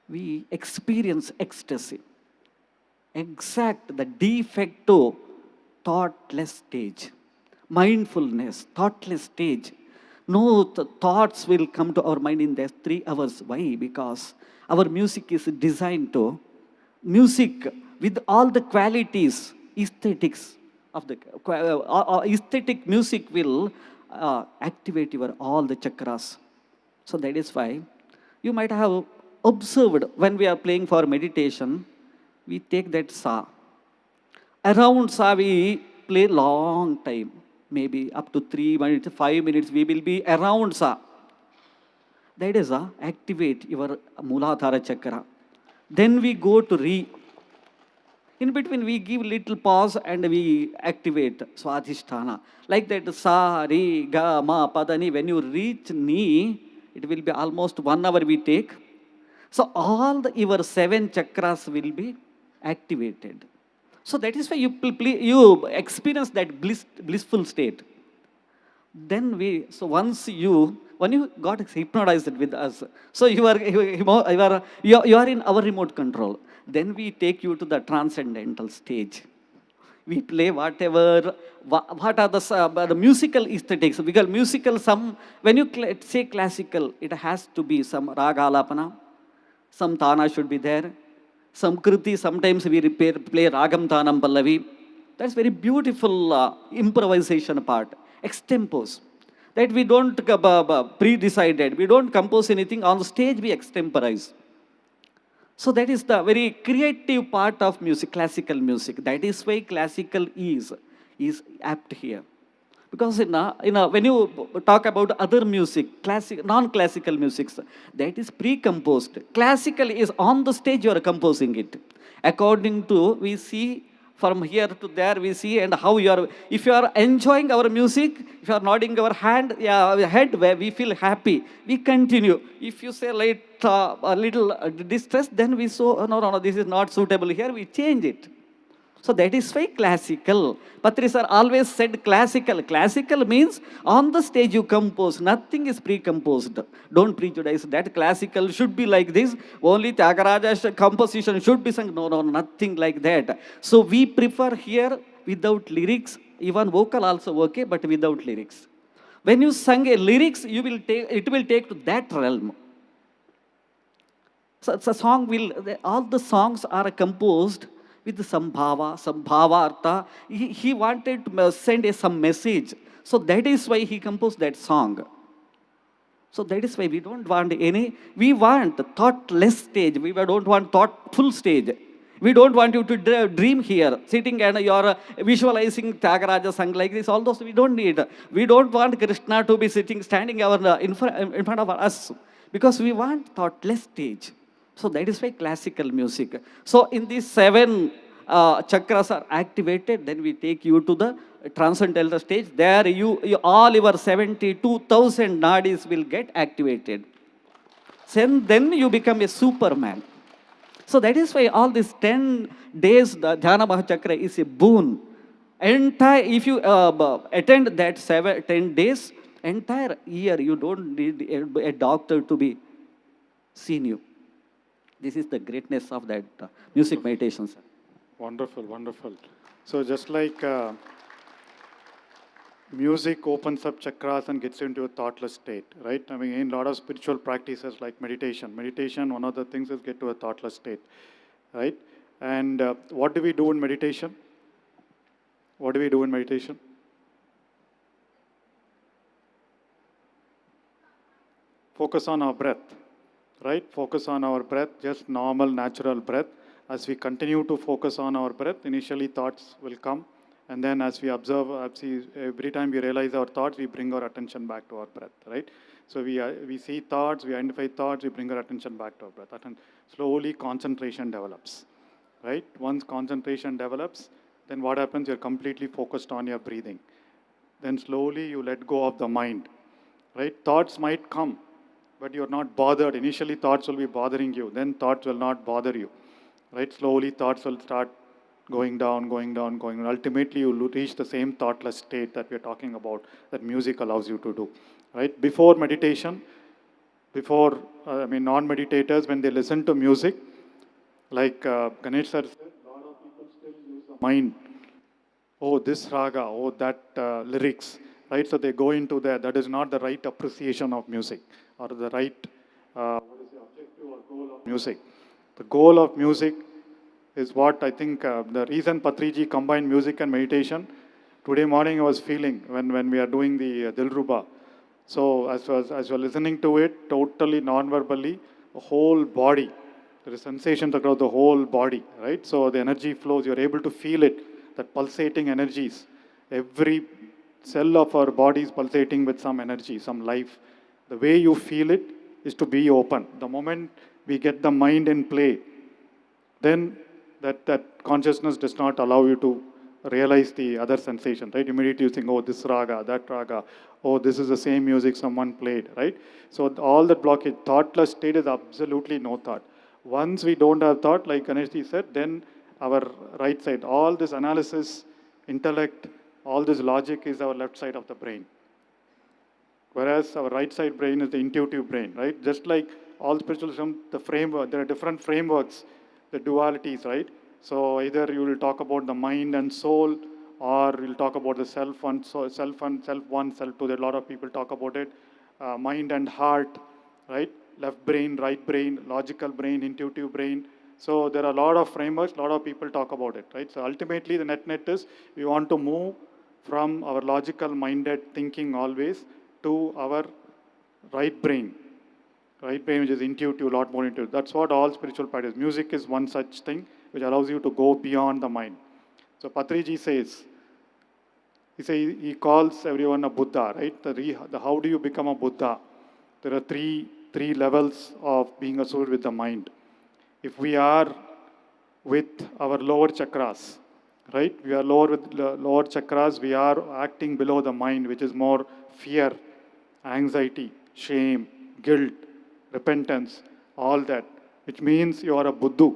we experience ecstasy. Exact the de facto thoughtless stage. Mindfulness, thoughtless stage. No thoughts will come to our mind in these 3 hours. Why? Because our music is designed to, music with all the qualities, aesthetics of the aesthetic music will activate your all the chakras. So that is why you might have observed when we are playing for meditation, we take that sa. Around sa we play long time, maybe up to 3 minutes, 5 minutes, we will be around sa. That is activate your Muladhara chakra. Then we go to re. In between, we give little pause and we activate Swadhisthana. Like that, sa, re, ga, ma, padani. When you reach ni, it will be almost 1 hour we take. So all your 7 chakras will be activated. So that is why you experience that blissful state. Then once you got hypnotized with us, so you are in our remote control. Then we take you to the transcendental stage. We play whatever, what are the musical aesthetics. Because musical, when you say classical, it has to be some raga alapana, some tana should be there, some kriti, sometimes we play ragam tanam pallavi. That's very beautiful improvisation part, extempos. That we don't pre-decided, we don't compose anything, on the stage we extemporize. So that is the very creative part of music, classical music. That is why classical is apt here. Because when you talk about other music, non-classical musics, that is pre-composed. Classical is on the stage, you are composing it. According to, we see from here to there, we see, and how you are, if you are enjoying our music, if you are nodding our head where we feel happy, we continue. If you say a little distressed, then we say, no, this is not suitable here, we change it. So that is why classical. Patri sir always said classical. Classical means on the stage you compose. Nothing is pre-composed. Don't prejudice that. Classical should be like this. Only Tyagaraja's composition should be sung. No, nothing like that. So we prefer here without lyrics. Even vocal also okay, but without lyrics. When you sing a lyrics, it will take to that realm. So all the songs are composed with some bhava artha. He wanted to send some message. So that is why he composed that song. So that is why we don't want we want thoughtless stage. We don't want thoughtful stage. We don't want you to dream here, sitting and you're visualizing Tyagaraja sung like this. All those we don't need. We don't want Krishna to be standing in front of us. Because we want thoughtless stage. So that is why classical music. So in these 7 chakras are activated, then we take you to the transcendental stage. There all your 72,000 nadis will get activated. Then you become a superman. So that is why all these 10 days, the Dhyana Mahachakra is a boon. If you attend that 10 days, entire year, you don't need a doctor to be seen you. This is the greatness of that music meditation, sir. Wonderful, wonderful. So just like music opens up chakras and gets into a thoughtless state, right? I mean, in a lot of spiritual practices like meditation. Meditation, one of the things is get to a thoughtless state, right? And what do we do in meditation? What do we do in meditation? Focus on our breath. Right? Focus on our breath, just normal, natural breath. As we continue to focus on our breath, initially thoughts will come. And then as we observe, every time we realize our thoughts, we bring our attention back to our breath, right? So we see thoughts, we identify thoughts, we bring our attention back to our breath. And slowly concentration develops, right? Once concentration develops, then what happens? You're completely focused on your breathing. Then slowly you let go of the mind, right? Thoughts might come, but you're not bothered. Initially, thoughts will be bothering you. Then thoughts will not bother you, right? Slowly, thoughts will start going down, going down, going down. Ultimately, you reach the same thoughtless state that we're talking about, that music allows you to do, right? Before meditation, non-meditators, when they listen to music, like Ganesh sir said, a lot of people still use the mind. Oh, this raga, oh, that lyrics, right? So they go into that. That is not the right appreciation of music or the right, what is the objective or goal of music. The goal of music is what I think the reason Patriji combined music and meditation. Today morning I was feeling when we are doing the Dilruba. So as you're listening to it, totally non-verbally, the whole body, there is sensations across the whole body, right? So the energy flows, you're able to feel it, that pulsating energies. Every cell of our body is pulsating with some energy, some life. The way you feel it is to be open. The moment we get the mind in play, then that consciousness does not allow you to realize the other sensation, right? Immediately you think, oh, this raga, that raga, oh, this is the same music someone played, right? So all that blockage, thoughtless state is absolutely no thought. Once we don't have thought, like Ganeshji said, then our right side, all this analysis, intellect, all this logic is our left side of the brain. Whereas our right side brain is the intuitive brain, right? Just like all spiritualism, the framework, there are different frameworks, the dualities, right? So either you will talk about the mind and soul, or you'll talk about the self and self one, self two. There are a lot of people talk about it. Mind and heart, right? Left brain, right brain, logical brain, intuitive brain. So there are a lot of frameworks, a lot of people talk about it, right? So ultimately the net is we want to move from our logical minded thinking always to our right brain, which is intuitive, a lot more intuitive. That's what all spiritual practice. Music is one such thing which allows you to go beyond the mind. So Patriji says, he calls everyone a Buddha, right? The how do you become a Buddha? There are three levels of being associated with the mind. If we are with our lower chakras, right? We are lower with lower chakras, we are acting below the mind, which is more fear, anxiety, shame, guilt, repentance, all that, which means you are a Buddhu.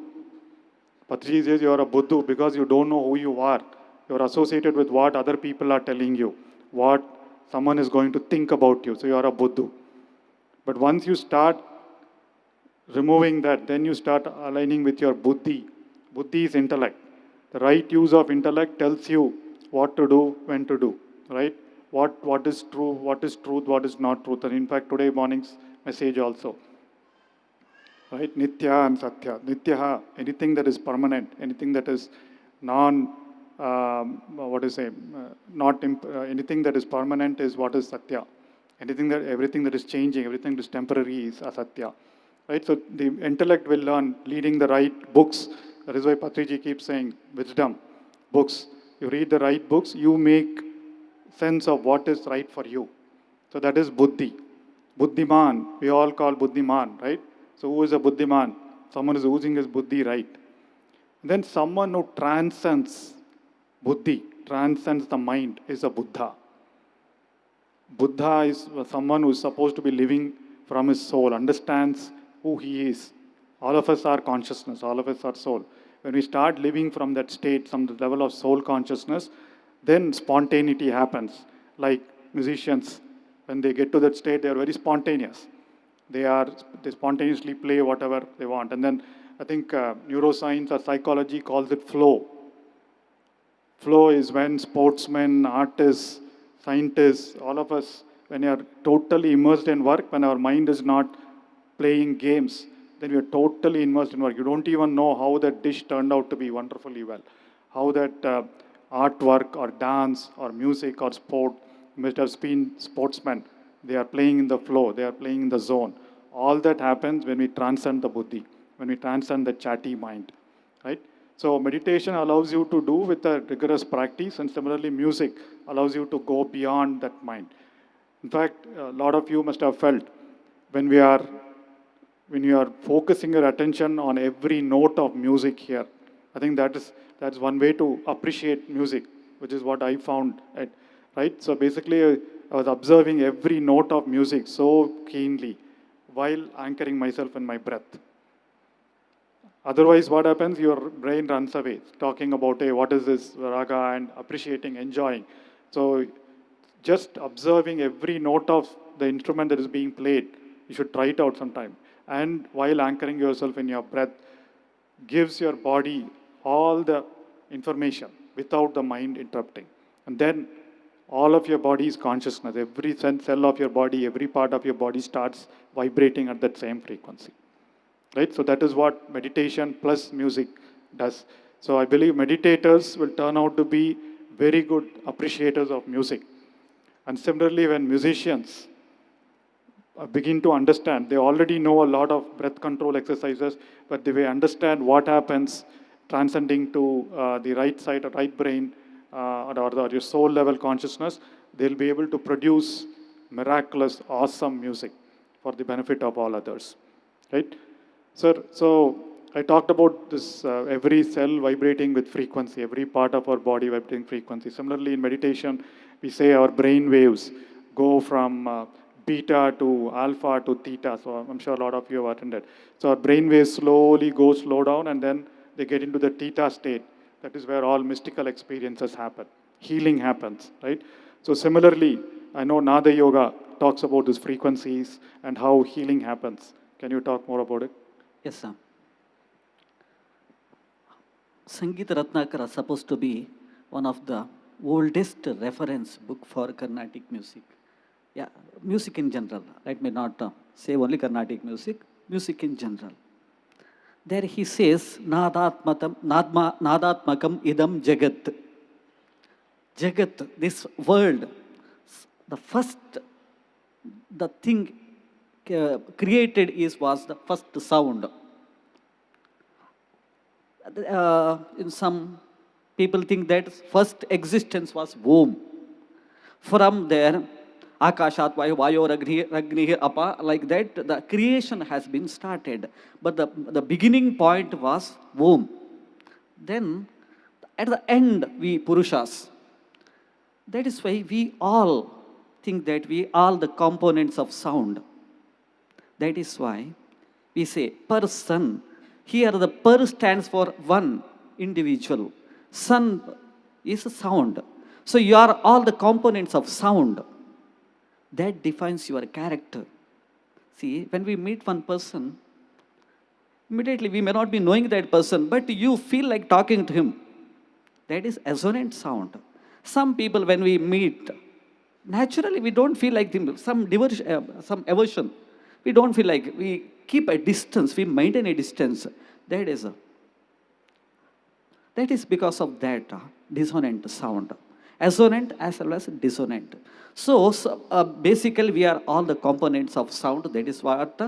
Patriji says you are a Buddhu because you don't know who you are. You are associated with what other people are telling you, what someone is going to think about you. So you are a Buddhu. But once you start removing that, then you start aligning with your Buddhi. Buddhi is intellect. The right use of intellect tells you what to do, when to do, right? What is true, what is truth, what is not truth. And in fact, today morning's message also, right? Nitya and Satya. Nitya, anything that is permanent, anything that is anything that is permanent is what is Satya. Everything that is changing, everything that is temporary is asatya, right? So the intellect will learn, leading the right books. That is why Patriji keeps saying, wisdom, books. You read the right books, you make sense of what is right for you. So that is buddhi. Buddhiman, we all call buddhiman, right? So who is a buddhiman? Someone is using his buddhi right. Then someone who transcends buddhi, transcends the mind, is a Buddha. Buddha is someone who is supposed to be living from his soul, understands who he is. All of us are consciousness, all of us are soul. When we start living from that state, from the level of soul consciousness, then spontaneity happens. Like musicians, when they get to that state, they are very spontaneous. They spontaneously play whatever they want. And then I think neuroscience or psychology calls it flow. Flow is when sportsmen, artists, scientists, all of us, when you are totally immersed in work, when our mind is not playing games, then we are totally immersed in work. You don't even know how that dish turned out to be wonderfully well. How that artwork or dance or music or sport, you must have seen sportsmen. They are playing in the flow. They are playing in the zone. All that happens when we transcend the buddhi, when we transcend the chatty mind, right? So meditation allows you to do with a rigorous practice, and similarly music allows you to go beyond that mind. In fact, a lot of you must have felt when you are focusing your attention on every note of music here. I think that's one way to appreciate music, which is what I found, right? So basically, I was observing every note of music so keenly while anchoring myself in my breath. Otherwise, what happens? Your brain runs away, talking about, hey, what is this raga, and appreciating, enjoying. So just observing every note of the instrument that is being played, you should try it out sometime. And while anchoring yourself in your breath, gives your body all the information without the mind interrupting. And then all of your body's consciousness, every cell of your body, every part of your body starts vibrating at that same frequency. Right? So that is what meditation plus music does. So I believe meditators will turn out to be very good appreciators of music. And similarly, when musicians begin to understand, they already know a lot of breath control exercises, but they will understand what happens transcending to the right side or right brain or your soul level consciousness, they'll be able to produce miraculous, awesome music for the benefit of all others. Right? Sir, so I talked about this every cell vibrating with frequency, every part of our body vibrating frequency. Similarly, in meditation, we say our brain waves go from beta to alpha to theta. So I'm sure a lot of you have attended. So our brain waves slowly slow down, and then they get into the theta state. That is where all mystical experiences happen. Healing happens, right? So similarly, I know Nada Yoga talks about these frequencies and how healing happens. Can you talk more about it? Yes, sir. Sangeeta Ratnakara is supposed to be one of the oldest reference book for Carnatic music. Yeah, music in general. Let me not say only Carnatic music, music in general. There he says, nadatmakam idam jagat. Jagat, this world, the thing created was the first sound. In some people think that first existence was womb. From there, Akashat Vayo Ragni Apa, like that, the creation has been started. But the beginning point was womb. Then, at the end, we Purushas. That is why we all think that we are the components of sound. That is why we say person. Here the per stands for one individual. Sun is a sound. So you are all the components of sound. That defines your character. See, when we meet one person, immediately we may not be knowing that person, but you feel like talking to him. That is assonant sound. Some people, when we meet, naturally we don't feel like them. Some aversion. We don't feel like, we keep a distance, we maintain a distance. That is because of that dissonant sound. Assonant as well as dissonant. So basically we are all the components of sound. That is what,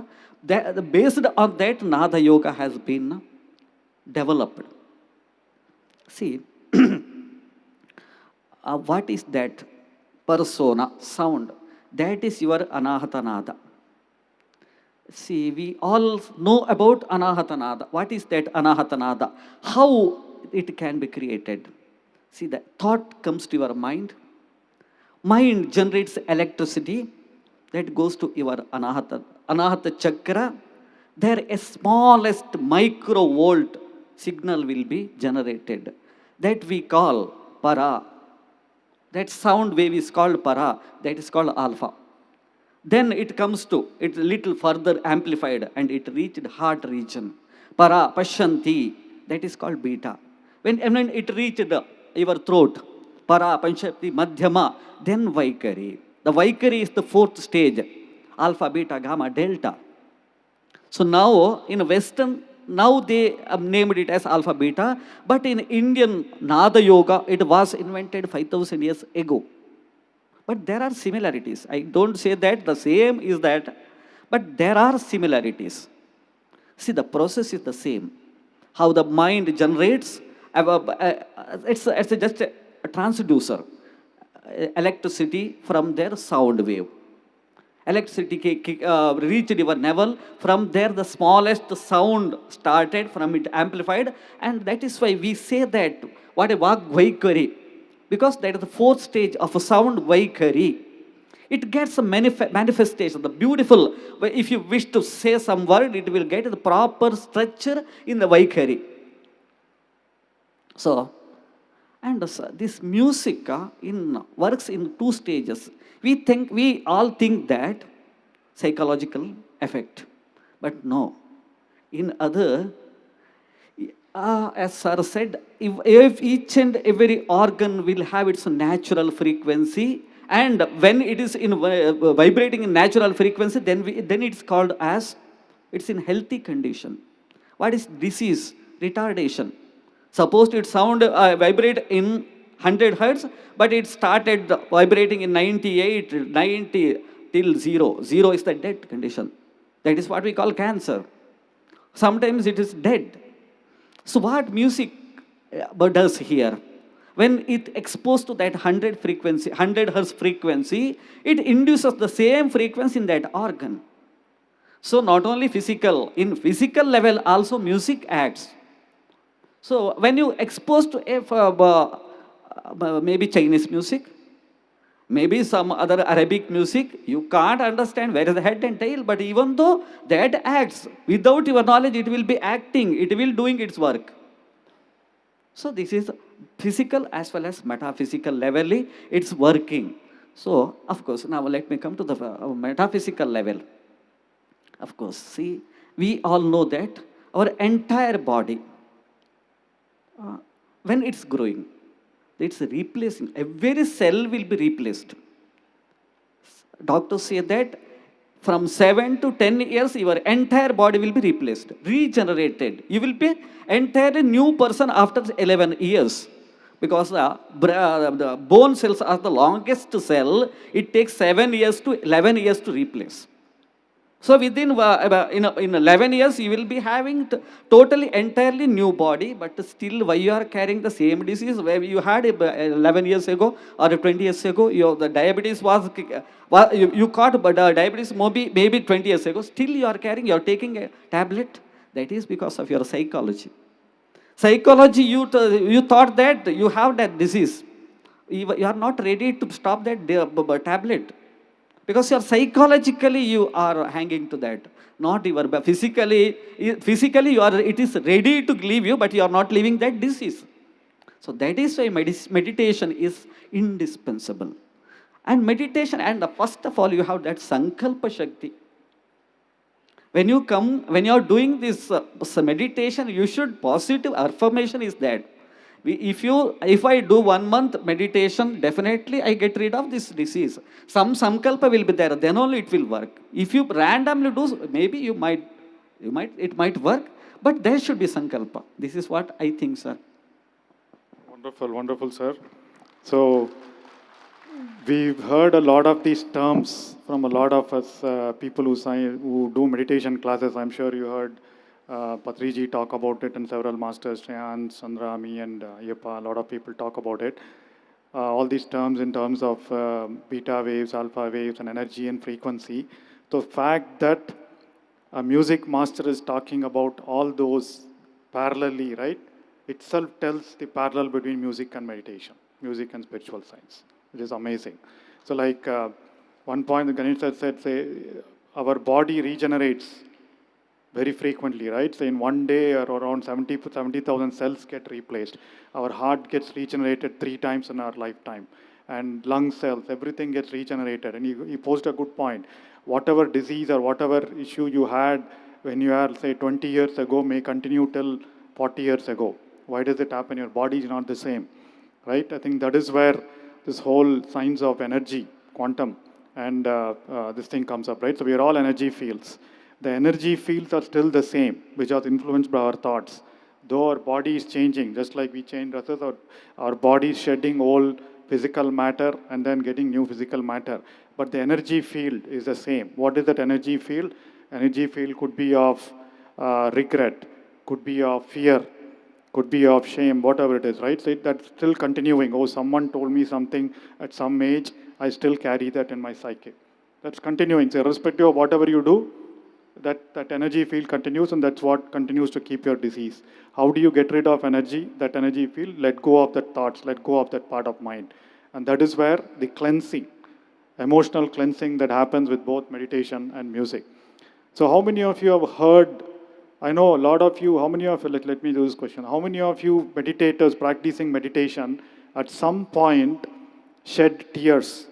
based on that, Nada Yoga has been developed. See, what is that persona, sound? That is your Anahata Nada. See, we all know about Anahata Nada. What is that Anahata Nada? How it can be created? See, the thought comes to your mind. Mind generates electricity that goes to your Anahata chakra. There a smallest microvolt signal will be generated. That we call para. That sound wave is called para. That is called alpha. Then it comes to, it little further amplified and it reached heart region. Para, pashanti, that is called beta. When it reached your throat, para, panchapti, madhyama, then vaikari. The vaikari is the fourth stage. Alpha, beta, gamma, delta. So now in Western, now they named it as alpha, beta. But in Indian Nada Yoga, it was invented 5,000 years ago. But there are similarities. I don't say that the same is that, but there are similarities. See, the process is the same. How the mind generates, it's just a transducer, electricity from their sound wave. Electricity reached your navel, from there the smallest sound started, from it amplified, and that is why we say that, what a Vag Vaikari. Because that is the fourth stage of a sound vaikari. It gets a manifestation, the beautiful, if you wish to say some word, it will get the proper structure in the Vaikhari. So, and this music works in two stages. We all think that psychological effect, but no. In other, as Sir said, if each and every organ will have its natural frequency, and when it is in vibrating in natural frequency, then it's called as, it's in healthy condition. What is disease? Retardation. Suppose it vibrate in 100 hertz, but it started vibrating in 98, 90 till 0. 0 is the dead condition. That is what we call cancer. Sometimes it is dead. So what music does here? When it exposed to that 100 hertz frequency, it induces the same frequency in that organ. So not only physical, in physical level also music acts. So when you expose to maybe Chinese music, maybe some other Arabic music, you can't understand where is the head and tail, but even though that acts, without your knowledge, it will be acting, it will doing its work. So this is physical as well as metaphysical level, it's working. So, of course, now let me come to the metaphysical level. Of course, see, we all know that our entire body, when it's growing, it's replacing. Every cell will be replaced. Doctors say that from 7 to 10 years, your entire body will be replaced, regenerated. You will be entirely new person after 11 years. Because the bone cells are the longest cell, it takes 7 years to 11 years to replace. So within in 11 years, you will be having totally, entirely new body, but still why you are carrying the same disease where you had 11 years ago or 20 years ago, the diabetes was, you caught but diabetes maybe 20 years ago, still you are carrying, you are taking a tablet. That is because of your psychology. Psychology, you thought that you have that disease. You are not ready to stop that tablet. Because you are psychologically you are hanging to that, not your physically you are, it is ready to leave you, but you are not leaving that disease. So that is why meditation is indispensable. And meditation, and first of all, you have that sankalpa shakti. When you are doing this meditation, you should, positive affirmation is that if I do 1 month meditation, definitely I get rid of this disease. Some sankalpa will be there, then only it will work. If you randomly do, maybe it might work, but there should be sankalpa. This is what I think, sir. Wonderful, wonderful, sir. So we've heard a lot of these terms from a lot of us people who do meditation classes. I'm sure you heard Patriji talk about it, and several masters, Shayan, Sandrami, and Yapa, a lot of people talk about it. All these terms in terms of beta waves, alpha waves, and energy and frequency. The fact that a music master is talking about all those parallelly, right, itself tells the parallel between music and meditation, music and spiritual science, which is amazing. So like one point Ganesh said, say, our body regenerates very frequently, right? So in one day, around 70,000 cells get replaced. Our heart gets regenerated 3 times in our lifetime. And lung cells, everything gets regenerated. And he posed a good point. Whatever disease or whatever issue you had when you are, say, 20 years ago may continue till 40 years ago. Why does it happen? Your body is not the same, right? I think that is where this whole science of energy, quantum, and this thing comes up, right? So we are all energy fields. The energy fields are still the same, which are influenced by our thoughts. Though our body is changing, just like we change dresses, our body is shedding old physical matter and then getting new physical matter. But the energy field is the same. What is that energy field? Energy field could be of regret, could be of fear, could be of shame, whatever it is, right? So that's still continuing. Oh, someone told me something at some age, I still carry that in my psyche. That's continuing. So irrespective of whatever you do, that energy field continues, and that's what continues to keep your disease. How do you get rid of energy, that energy field? Let go of that thoughts, let go of that part of mind. And that is where the cleansing emotional cleansing that happens with both meditation and music. So how many of you have heard, I know a lot of you, how many of you, let me do this question. How many of you meditators practicing meditation at some point shed tears?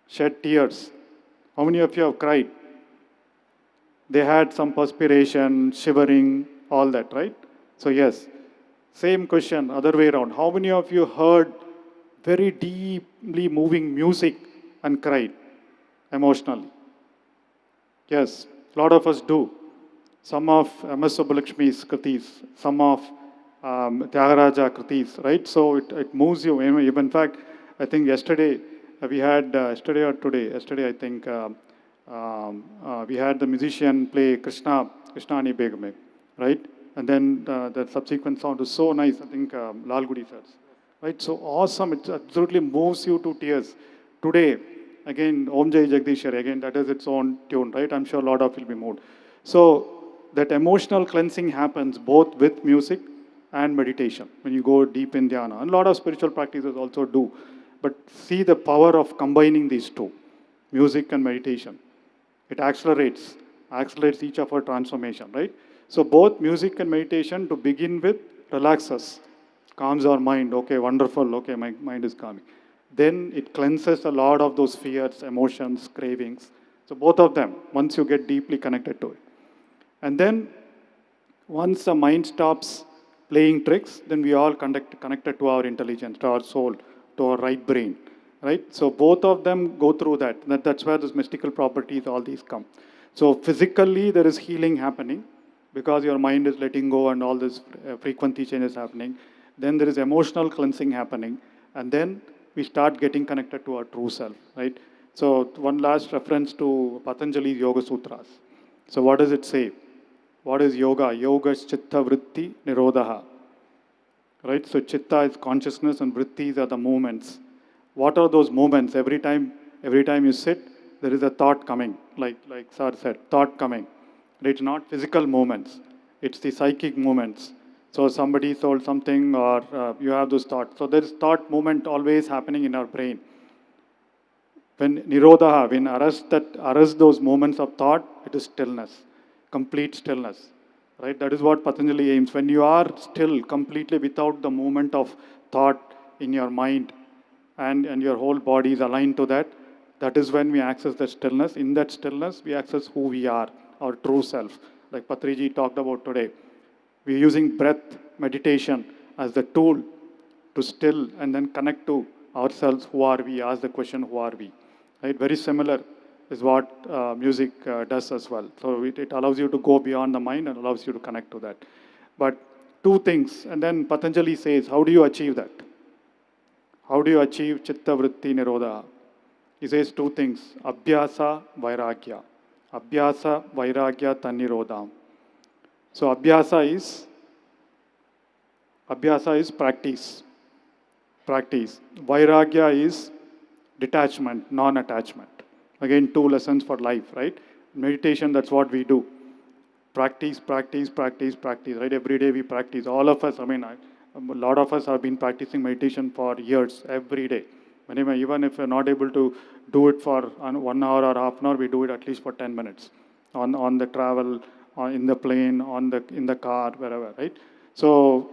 Shed tears. How many of you have cried? They had some perspiration, shivering, all that, right? So yes, same question, other way around. How many of you heard very deeply moving music and cried emotionally? Yes, a lot of us do. Some of M.S. Subbulakshmi's kritis, some of Tyagaraja kritis, right? So it moves you. In fact, I think yesterday we had, yesterday or today, yesterday I think we had the musician play Krishna Ani Begame, right? And then the subsequent sound was so nice, I think Lal Gudi sir's, right? So awesome, it absolutely moves you to tears. Today, again, Om Jai Jagdishwari, again, that is its own tune, right? I'm sure a lot of will be moved. So that emotional cleansing happens both with music and meditation when you go deep in dhyana. And a lot of spiritual practices also do. But see the power of combining these two, music and meditation. It accelerates each of our transformation, right? So both music and meditation to begin with relaxes, calms our mind. Okay, wonderful. Okay, my mind is calming. Then it cleanses a lot of those fears, emotions, cravings. So both of them, once you get deeply connected to it. And then once the mind stops playing tricks, then we all connected to our intelligence, to our soul, to our right brain, right? So both of them go through that. That's where those mystical properties, all these come. So physically, there is healing happening because your mind is letting go and all this frequency changes happening. Then there is emotional cleansing happening. And then we start getting connected to our true self, right? So one last reference to Patanjali's Yoga Sutras. So what does it say? What is yoga? Yoga is chitta vritti nirodha. Right? So chitta is consciousness and vrittis are the movements. What are those movements? Every time you sit, there is a thought coming, like Sir said, thought coming. It's not physical movements. It's the psychic movements. So somebody told something or you have those thoughts. So there is thought movement always happening in our brain. When nirodha, when arrest those moments of thought, it is stillness, complete stillness, right? That is what Patanjali aims. When you are still, completely without the movement of thought in your mind and your whole body is aligned to that, that is when we access that stillness. In that stillness, we access who we are, our true self, like Patriji talked about today. We are using breath meditation as the tool to still and then connect to ourselves. Who are we? Ask the question, who are we? Right? Very similar is what music does as well. So it allows you to go beyond the mind and allows you to connect to that. But two things, and then Patanjali says, how do you achieve that? How do you achieve chitta vritti nirodha? He says two things, abhyasa, vairagya. Abhyasa, vairagya, tannirodham. So abhyasa is practice. Practice. Vairagya is detachment, non-attachment. Again, two lessons for life, right? Meditation, that's what we do. Practice, practice, practice, practice, right? Every day we practice. All of us, a lot of us have been practicing meditation for years, every day. Even if we're not able to do it for 1 hour or half an hour, we do it at least for 10 minutes on the travel, in the plane, in the car, wherever, right? So,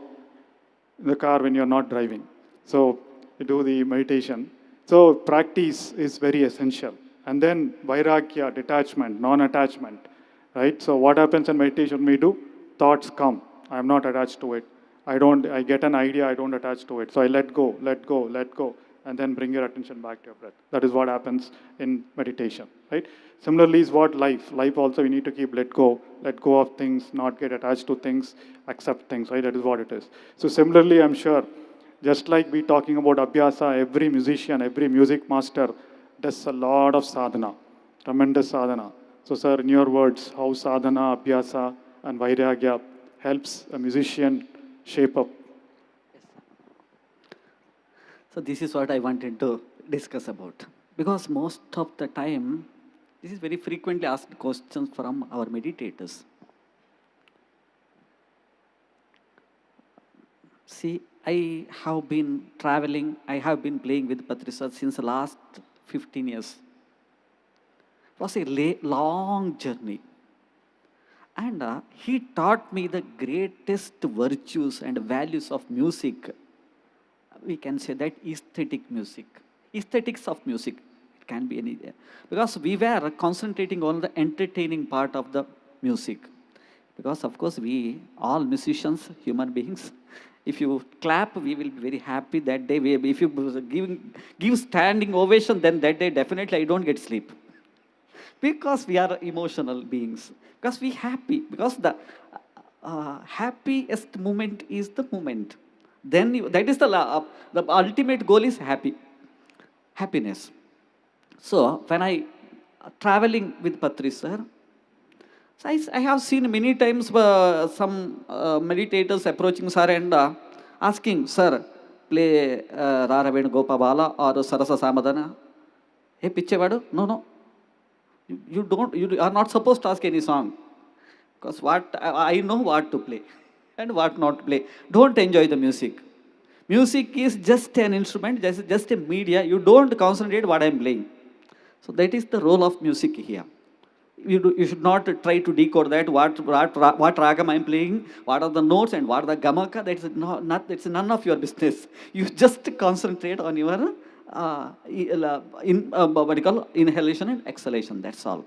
in the car when you're not driving. So, you do the meditation. So, practice is very essential. And then vairagya, detachment, non-attachment, right? So what happens in meditation we do? Thoughts come. I am not attached to it. I get an idea, I don't attach to it. So I let go, and then bring your attention back to your breath. That is what happens in meditation, right? Similarly is what life. Life also we need to keep let go of things, not get attached to things, accept things, right? That is what it is. So similarly, I'm sure, just like we talking about abhyasa, every musician, every music master does a lot of sadhana, tremendous sadhana. So sir, in your words, how sadhana, abhyasa and vairagya helps a musician shape up? So this is what I wanted to discuss about. Because most of the time, this is very frequently asked questions from our meditators. See, I have been traveling, I have been playing with Patriji since the last 15 years. It was a long journey. And he taught me the greatest virtues and values of music. We can say that aesthetic music. Aesthetics of music. It can be any. Because we were concentrating on the entertaining part of the music. Because of course we, all musicians, human beings, if you clap, we will be very happy that day. If you give standing ovation, then that day definitely I don't get sleep. Because we are emotional beings. Because we happy. Because the happiest moment is the moment. Then that is the ultimate goal is happiness. So when I traveling with Patri sir, so I have seen many times some meditators approaching sir and asking, sir, play Raravenu Gopabala or Sarasa Samadana. Hey, Pichevadu? No. You are not supposed to ask any song. Because I know what to play and what not to play. Don't enjoy the music. Music is just an instrument, just a media. You don't concentrate what I am playing. So that is the role of music here. You should not try to decode that, what ragam I am playing, what are the notes and what are the gamaka. That's none of your business. You just concentrate on your inhalation and exhalation. That's all.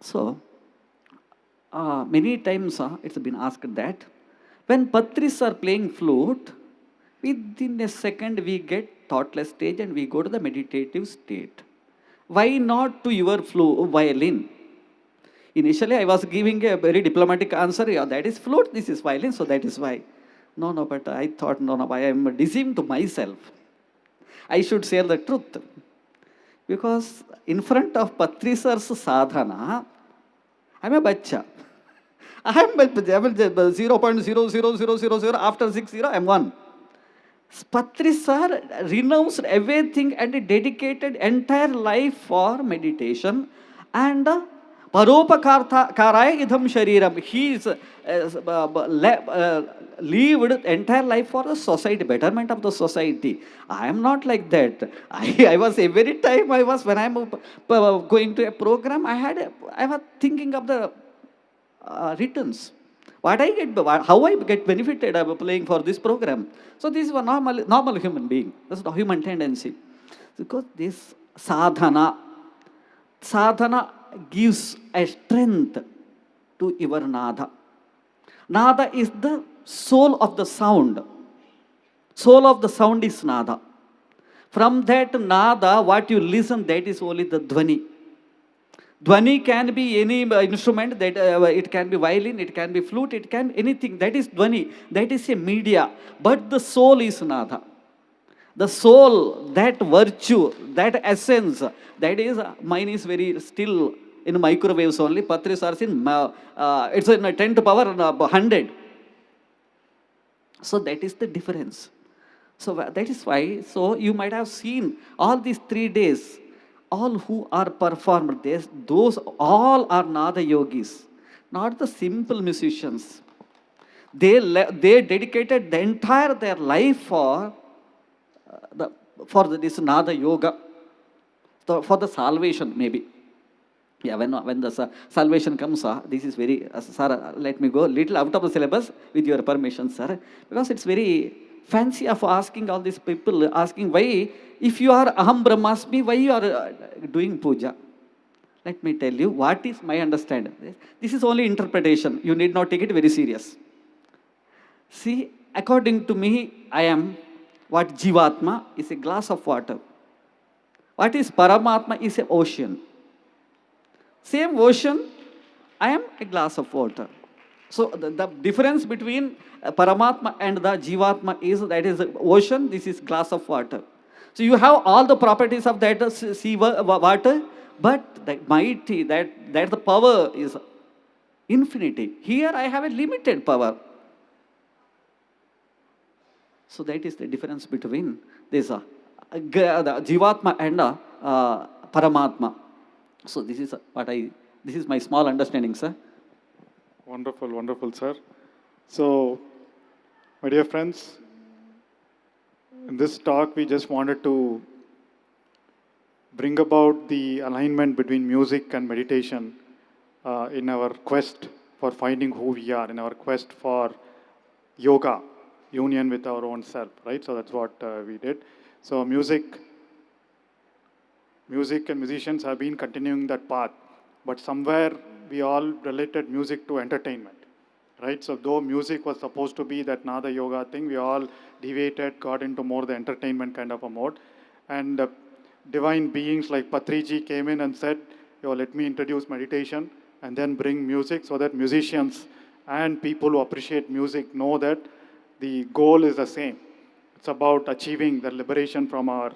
So many times it's been asked that when Patris are playing flute, within a second we get thoughtless stage and we go to the meditative state. Why not to your violin? Initially I was giving a very diplomatic answer. Yeah, that is flute, this is violin, so that is why. No, but I thought, no, I am deceiving to myself. I should say the truth. Because in front of Patri sir's sadhana, I am a bacha. I am 0.00000. After 60, I am 1. Patri sir renounced everything and dedicated entire life for meditation. And Paropakaraya idham shariram. He is lived entire life for the society, betterment of the society. I am not like that. I was every time when I am going to a program, I was thinking of the returns. What I get, how I get benefited by playing for this program. So this is a normal human being. That's the human tendency. Because this sadhana gives a strength to your nada. Nada is the soul of the sound. Soul of the sound is nada. From that nada, what you listen, that is only the dhvani. Dhvani can be any instrument, that it can be violin, it can be flute, it can be anything. That is dhvani. That is a media. But the soul is nada. The soul, that virtue, that essence, that is, mine is very still in microwaves only. Patris are in, it's in 10 to power 100. So that is the difference. So that is why, so you might have seen all these 3 days, all who are performed, those all are nada yogis, not the simple musicians. They dedicated the entire their life for this nada yoga, for the salvation maybe. Yeah, when the salvation comes, this is very, sir, let me go little out of the syllabus with your permission, sir, because it's very fancy of asking all these people, asking why, if you are Aham Brahmasmi, why you are doing puja? Let me tell you, what is my understanding. This is only interpretation. You need not take it very serious. See, according to me, I am what Jivatma is a glass of water. What is Paramatma is an ocean. Same ocean, I am a glass of water. So the difference between Paramatma and the Jivatma is that is ocean, this is glass of water. So you have all the properties of that sea water, but that mighty, that the power is infinity. Here I have a limited power. So that is the difference between this the Jivatma and Paramatma. So this is this is my small understanding, sir. Wonderful, wonderful, sir. So, my dear friends, in this talk, we just wanted to bring about the alignment between music and meditation in our quest for finding who we are, in our quest for yoga, union with our own self, right? So that's what we did. So music and musicians have been continuing that path, but somewhere we all related music to entertainment, right? So though music was supposed to be that Nada yoga thing, we all deviated, got into more the entertainment kind of a mode. And divine beings like Patriji came in and said, yo, let me introduce meditation and then bring music so that musicians and people who appreciate music know that the goal is the same. It's about achieving the liberation from our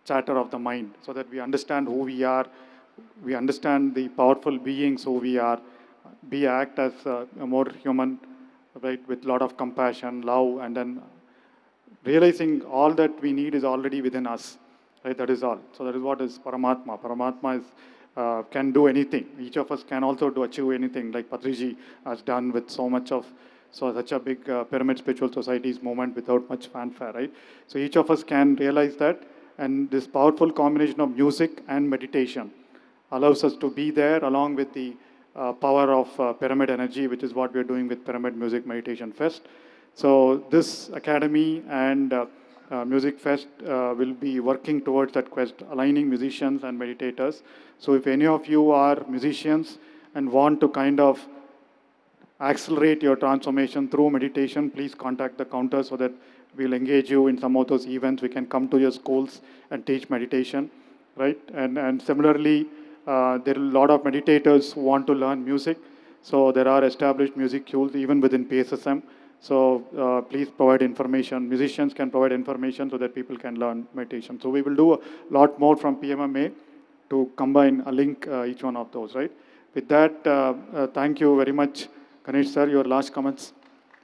chatter of the mind so that we understand who we are, we understand the powerful beings who we are, we act as a more human, right, with a lot of compassion, love, and then realizing all that we need is already within us, right? That is all. So that is what is Paramatma. Paramatma is can do anything. Each of us can also achieve anything, like Patriji has done with such a big Pyramid Spiritual Society's movement without much fanfare, right? So each of us can realize that, and this powerful combination of music and meditation allows us to be there along with the power of pyramid energy, which is what we are doing with Pyramid Music Meditation Fest. So this academy and Music Fest will be working towards that quest, aligning musicians and meditators. So if any of you are musicians and want to kind of accelerate your transformation through meditation, please contact the counter so that we'll engage you in some of those events. We can come to your schools and teach meditation, right? And similarly, there are a lot of meditators who want to learn music. So there are established music schools even within PSSM. So please provide information. Musicians can provide information so that people can learn meditation. So we will do a lot more from PMMA to combine, link each one of those, right? With that, thank you very much, Ganesh sir. Your last comments,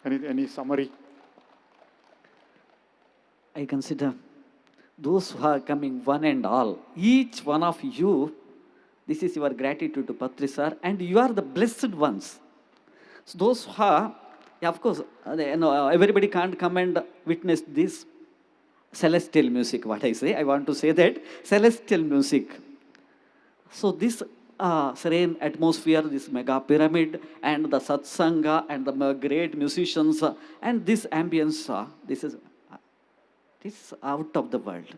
any summary? I consider those who are coming one and all, each one of you, this is your gratitude to Patri sir, and you are the blessed ones. So those who are, yeah, of course, everybody can't come and witness this celestial music, what I say. I want to say that celestial music. So this serene atmosphere, this mega pyramid, and the satsanga, and the great musicians, and this ambience, this is out of the world.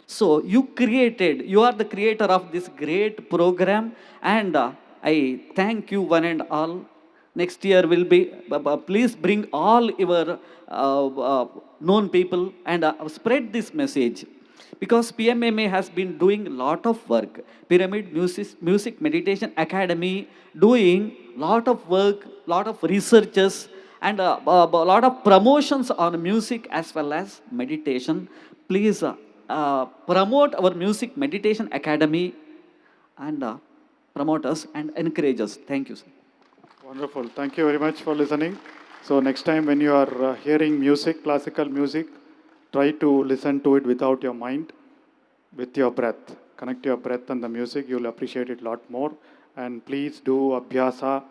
So you are the creator of this great program, and I thank you one and all. Next year will be, please bring all your known people and spread this message. Because PMMA has been doing a lot of work. Pyramid Music Meditation Academy doing lot of work, lot of researches, and a lot of promotions on music as well as meditation. Please promote our Music Meditation Academy and promote us and encourage us. Thank you, sir. Wonderful. Thank you very much for listening. So next time when you are hearing music, classical music, try to listen to it without your mind, with your breath. Connect your breath and the music. You'll appreciate it a lot more. And please do abhyasa.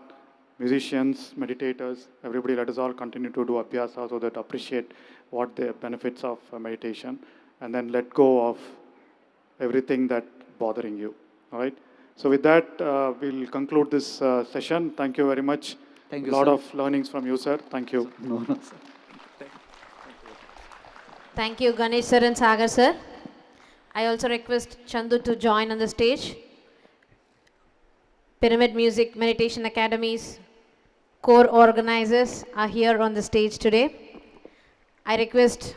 Musicians, meditators, everybody, let us all continue to do abhyasa so that appreciate what the benefits of meditation, and then let go of everything that bothering you. All right. So with that, we'll conclude this session. Thank you very much. Thank you, A lot sir. of learnings from you, sir. Thank you. No, sir. Thank you, Ganesh sir and Sagar sir. I also request Chandu to join on the stage. Pyramid Music Meditation Academy's core organizers are here on the stage today. I request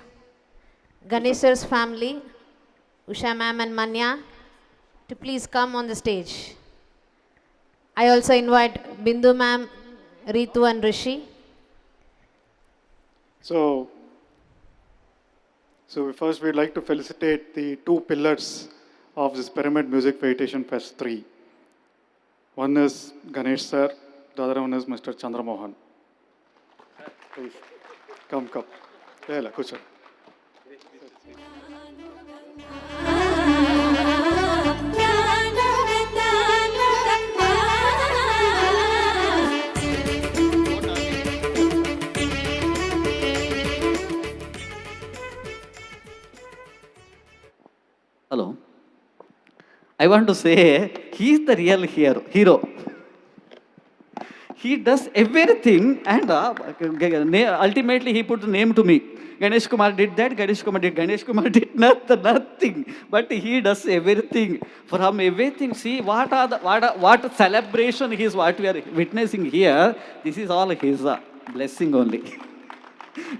Ganesh sir's family, Usha ma'am and Manya, to please come on the stage. I also invite Bindu ma'am, Ritu and Rishi. So first we'd like to felicitate the two pillars of this Pyramid Music Meditation Fest 3. One is Ganesh sir, the other one is Mr. Chandramohan. Please, come. Lela, kucha. Hello. I want to say, he is the real hero. He does everything, and ultimately he put the name to me. Ganesh Kumar did that, Ganesh Kumar did nothing. But he does everything. From everything, see what celebration what we are witnessing here. This is all his blessing only.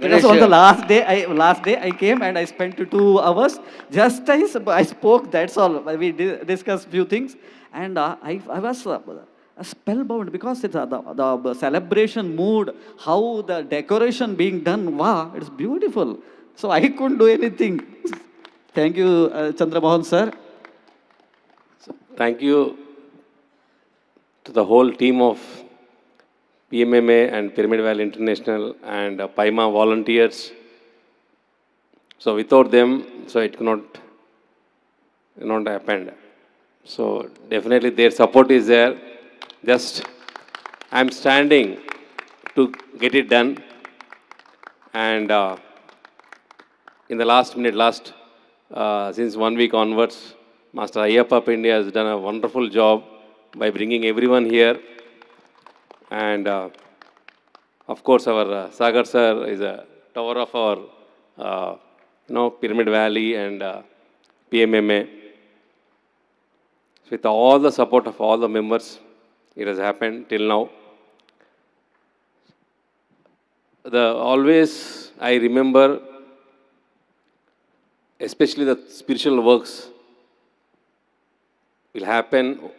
Because on the last day I came and I spent 2 hours. Just I spoke. That's all. We discussed few things, and I was spellbound because it's the celebration mood, how the decoration being done. Wow, it's beautiful. So I couldn't do anything. Thank you, Chandramohan sir. Thank you to the whole team of PMMA and Pyramid Valley International and PIMA volunteers. So without them, so it could not happen. So definitely their support is there. Just I'm standing to get it done. And in the last minute, since 1 week onwards, Master Ayyappa India has done a wonderful job by bringing everyone here. And of course, our Sagar sir is a tower of our, Pyramid Valley and PMMA. With all the support of all the members, it has happened till now. Always I remember, especially the spiritual works will happen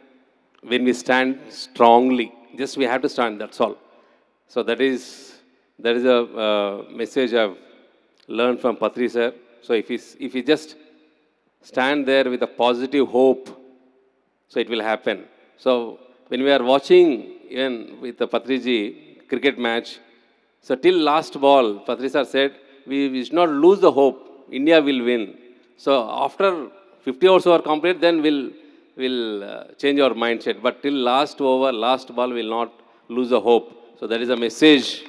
when we stand strongly. Just we have to stand, that's all. So that is a message I've learned from Patri sir. So if we just stand there with a positive hope, so it will happen. So when we are watching, even with the Patriji cricket match, so till last ball, Patri sir said, we should not lose the hope. India will win. So after 50 overs are complete, then we'll change our mindset. But till last over, last ball, will not lose the hope. So that is a message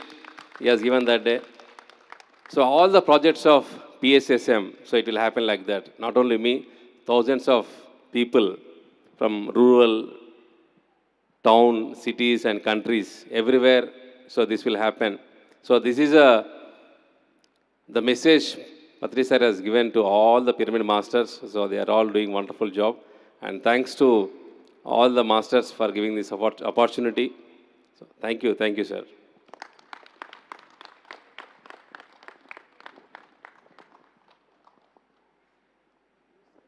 he has given that day. So all the projects of PSSM, so it will happen like that. Not only me, thousands of people from rural, town, cities and countries, everywhere. So this will happen. So this is the message Patri sir has given to all the pyramid masters. So they are all doing wonderful job. And thanks to all the masters for giving this opportunity. So thank you, sir.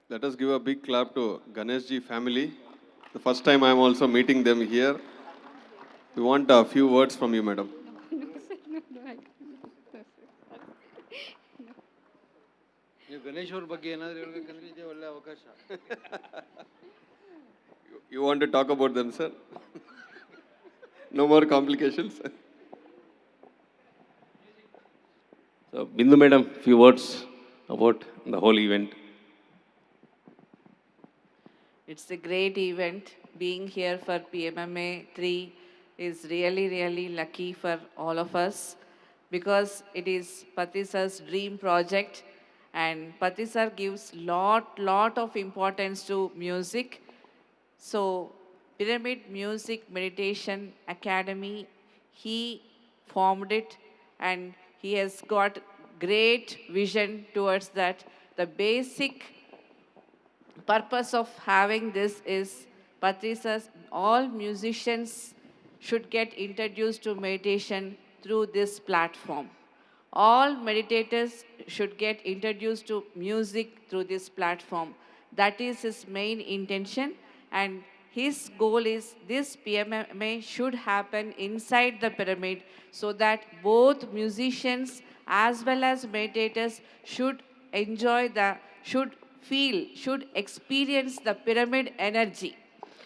Let us give a big clap to Ganeshji family. The first time I am also meeting them here. We want a few words from you, madam. You want to talk about them, sir? No more complications. So Bindu madam, few words about the whole event. It's a great event. Being here for PMMA 3 is really, really lucky for all of us because it is Patri sir's dream project, and Patri sir gives lot of importance to music. So Pyramid Music Meditation Academy, he formed it and he has got great vision towards that. The basic purpose of having this is Patri sir's, all musicians should get introduced to meditation through this platform. All meditators should get introduced to music through this platform. That is his main intention, and his goal is this PMMA should happen inside the pyramid so that both musicians as well as meditators should enjoy should experience the pyramid energy.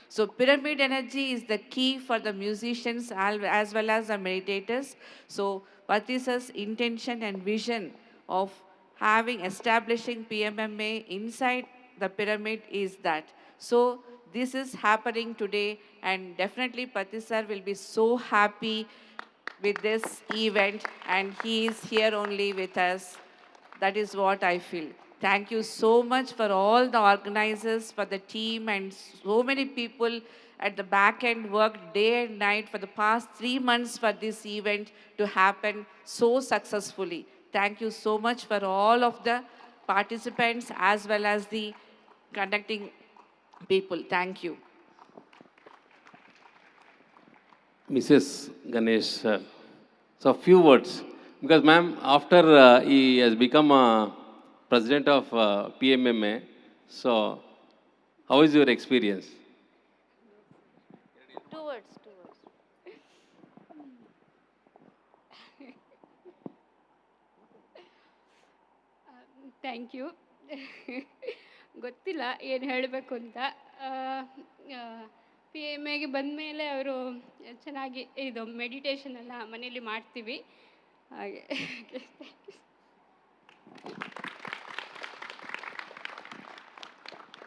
So pyramid energy is the key for the musicians as well as the meditators. So Patisa's intention and vision of establishing PMMA inside the pyramid is that. So this is happening today, and definitely Patisar will be so happy with this event, and he is here only with us. That is what I feel. Thank you so much for all the organizers, for the team, and so many people at the back end worked day and night for the past 3 months for this event to happen so successfully. Thank you so much for all of the participants as well as the conducting people. Thank you. Mrs. Ganesh, sir. So, a few words. Because, ma'am, after he has become president of PMMA, so how is your experience? Two words. Thank you. ಗೊತ್ತಿಲ್ಲ ಏನು ಹೇಳಬೇಕು ಅಂತ. P M ಎಗೆ ಬಂದ ಮೇಲೆ ಅವರು ಚೆನ್ನಾಗಿ ಇದು ಮೆಡಿಟೇಷನ್ ಎಲ್ಲ ಮನೇಲಿ ಮಾಡ್ತೀವಿ ಹಾಗೆ.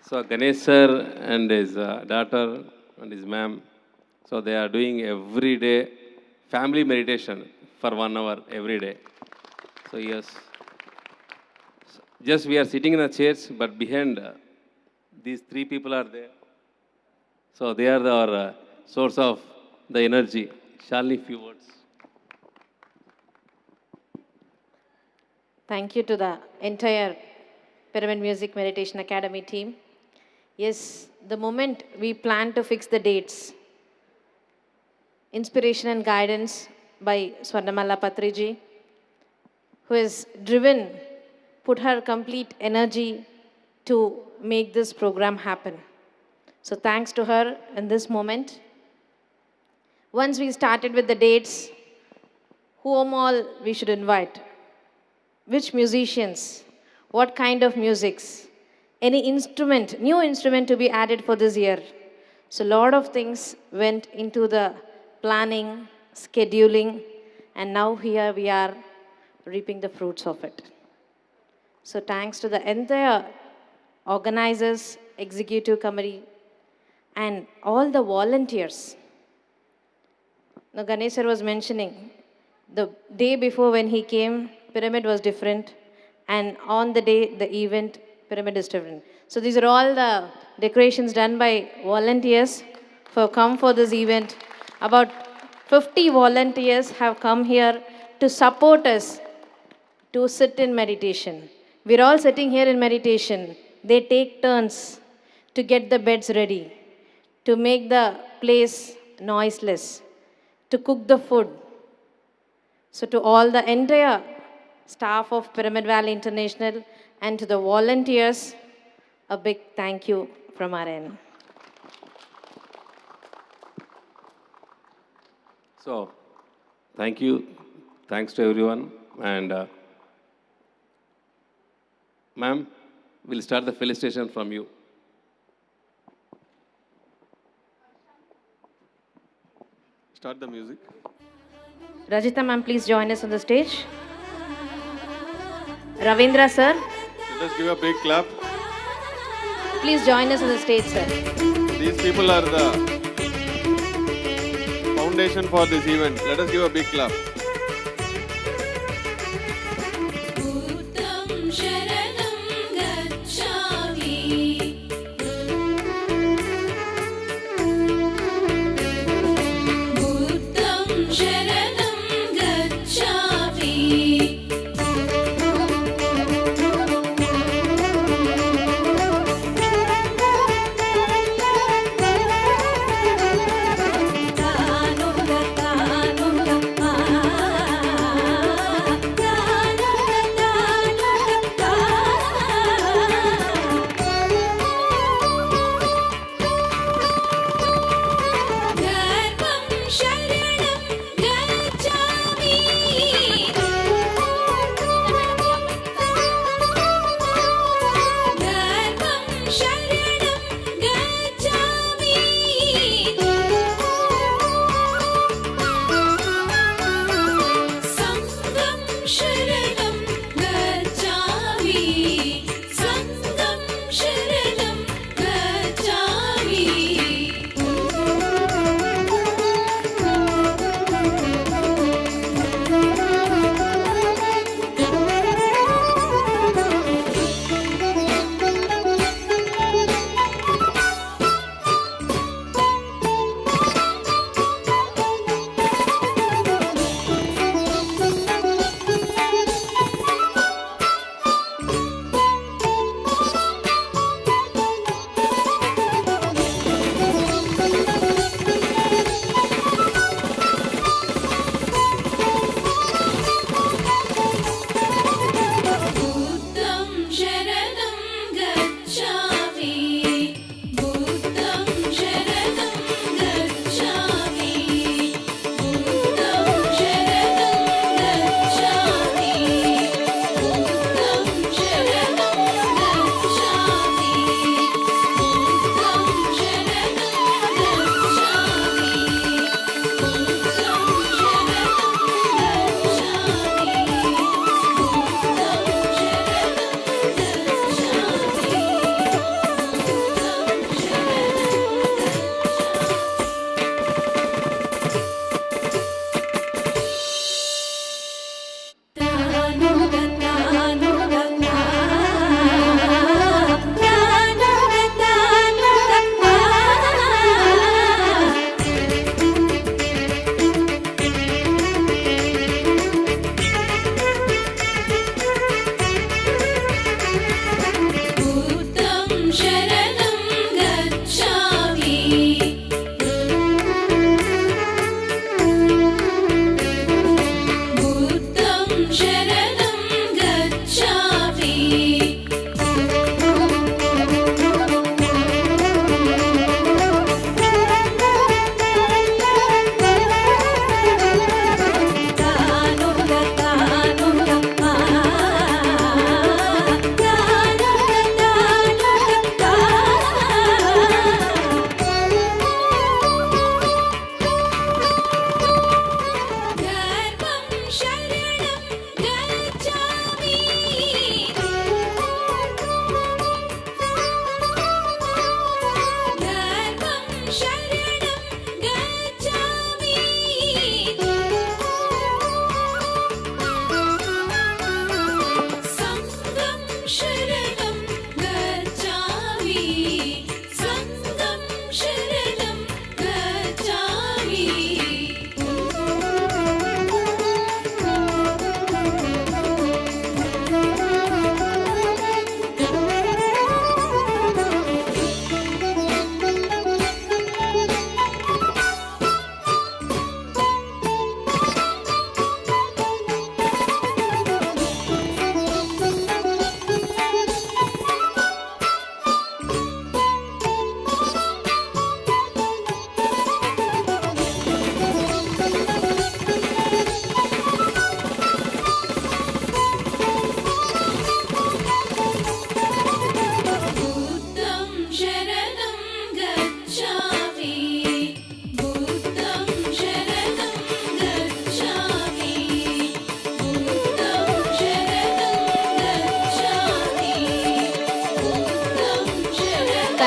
So, Ganesh sir and his daughter and his ma'am, so they are doing every day family meditation for 1 hour every day. So, yes. Just we are sitting in the chairs, but behind these 3 people are there. So they are our source of the energy. Shalini, few words. Thank you to the entire Pyramid Music Meditation Academy team. Yes, the moment we plan to fix the dates, inspiration and guidance by Swarnamala Patriji, who has put her complete energy to make this program happen. So thanks to her in this moment. Once we started with the dates, whom all we should invite, which musicians, what kind of musics, any instrument, new instrument to be added for this year. So a lot of things went into the planning, scheduling, and now here we are reaping the fruits of it. So thanks to the entire organizers, executive committee, and all the volunteers. Now Ganesh sir was mentioning, the day before when he came, pyramid was different, and on the day, the event, pyramid is different. So these are all the decorations done by volunteers who have come for this event. About 50 volunteers have come here to support us to sit in meditation. We're all sitting here in meditation. They take turns to get the beds ready, to make the place noiseless, to cook the food. So to all the entire staff of Pyramid Valley International and to the volunteers, a big thank you from our end. So, thank you. Thanks to everyone. And ma'am, we'll start the felicitation from you. Start the music. Rajita ma'am, please join us on the stage. Ravindra sir, Let us give a big clap. please join us on the stage, sir. These people are the foundation for this event. Let us give a big clap. Ah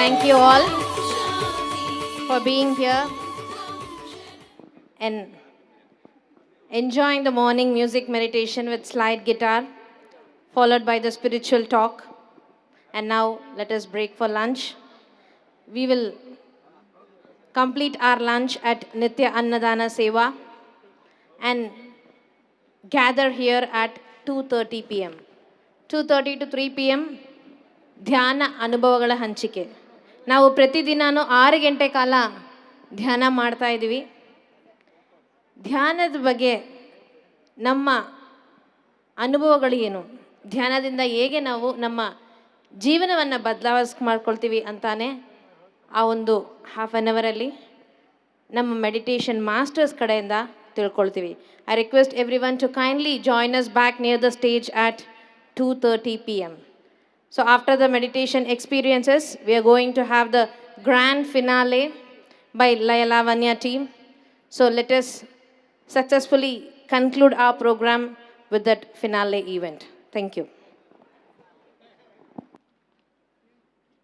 Thank you all for being here and enjoying the morning music meditation with slide guitar, followed by the spiritual talk. And now let us break for lunch. We will complete our lunch at Nitya Annadana Seva and gather here at 2:30 p.m. 2:30 to 3 p.m. ಧ್ಯಾನ ಅನುಭವಗಳ ಹಂಚಿಕೆ. ನಾವು ಪ್ರತಿದಿನವೂ 6 ಗಂಟೆ ಕಾಲ ಧ್ಯಾನ ಮಾಡ್ತಾ ಇದ್ದೀವಿ. ಧ್ಯಾನದ ಬಗ್ಗೆ ನಮ್ಮ ಅನುಭವಗಳು ಏನು, ಧ್ಯಾನದಿಂದ ಹೇಗೆ ನಾವು ನಮ್ಮ ಜೀವನವನ್ನು ಮಾಡ್ಕೊಳ್ತೀವಿ ಅಂತಾನೆ ಆ ಒಂದು ಹಾಫ್ ಆನ್ ಅವರಲ್ಲಿ ನಮ್ಮ ಮೆಡಿಟೇಷನ್ ಮಾಸ್ಟರ್ಸ್ ಕಡೆಯಿಂದ ತಿಳ್ಕೊಳ್ತೀವಿ. I request everyone to kindly join us back near the stage at 2:30 p.m. So after the meditation experiences, we are going to have the grand finale by Layla Vanya team. So let us successfully conclude our program with that finale event. Thank you.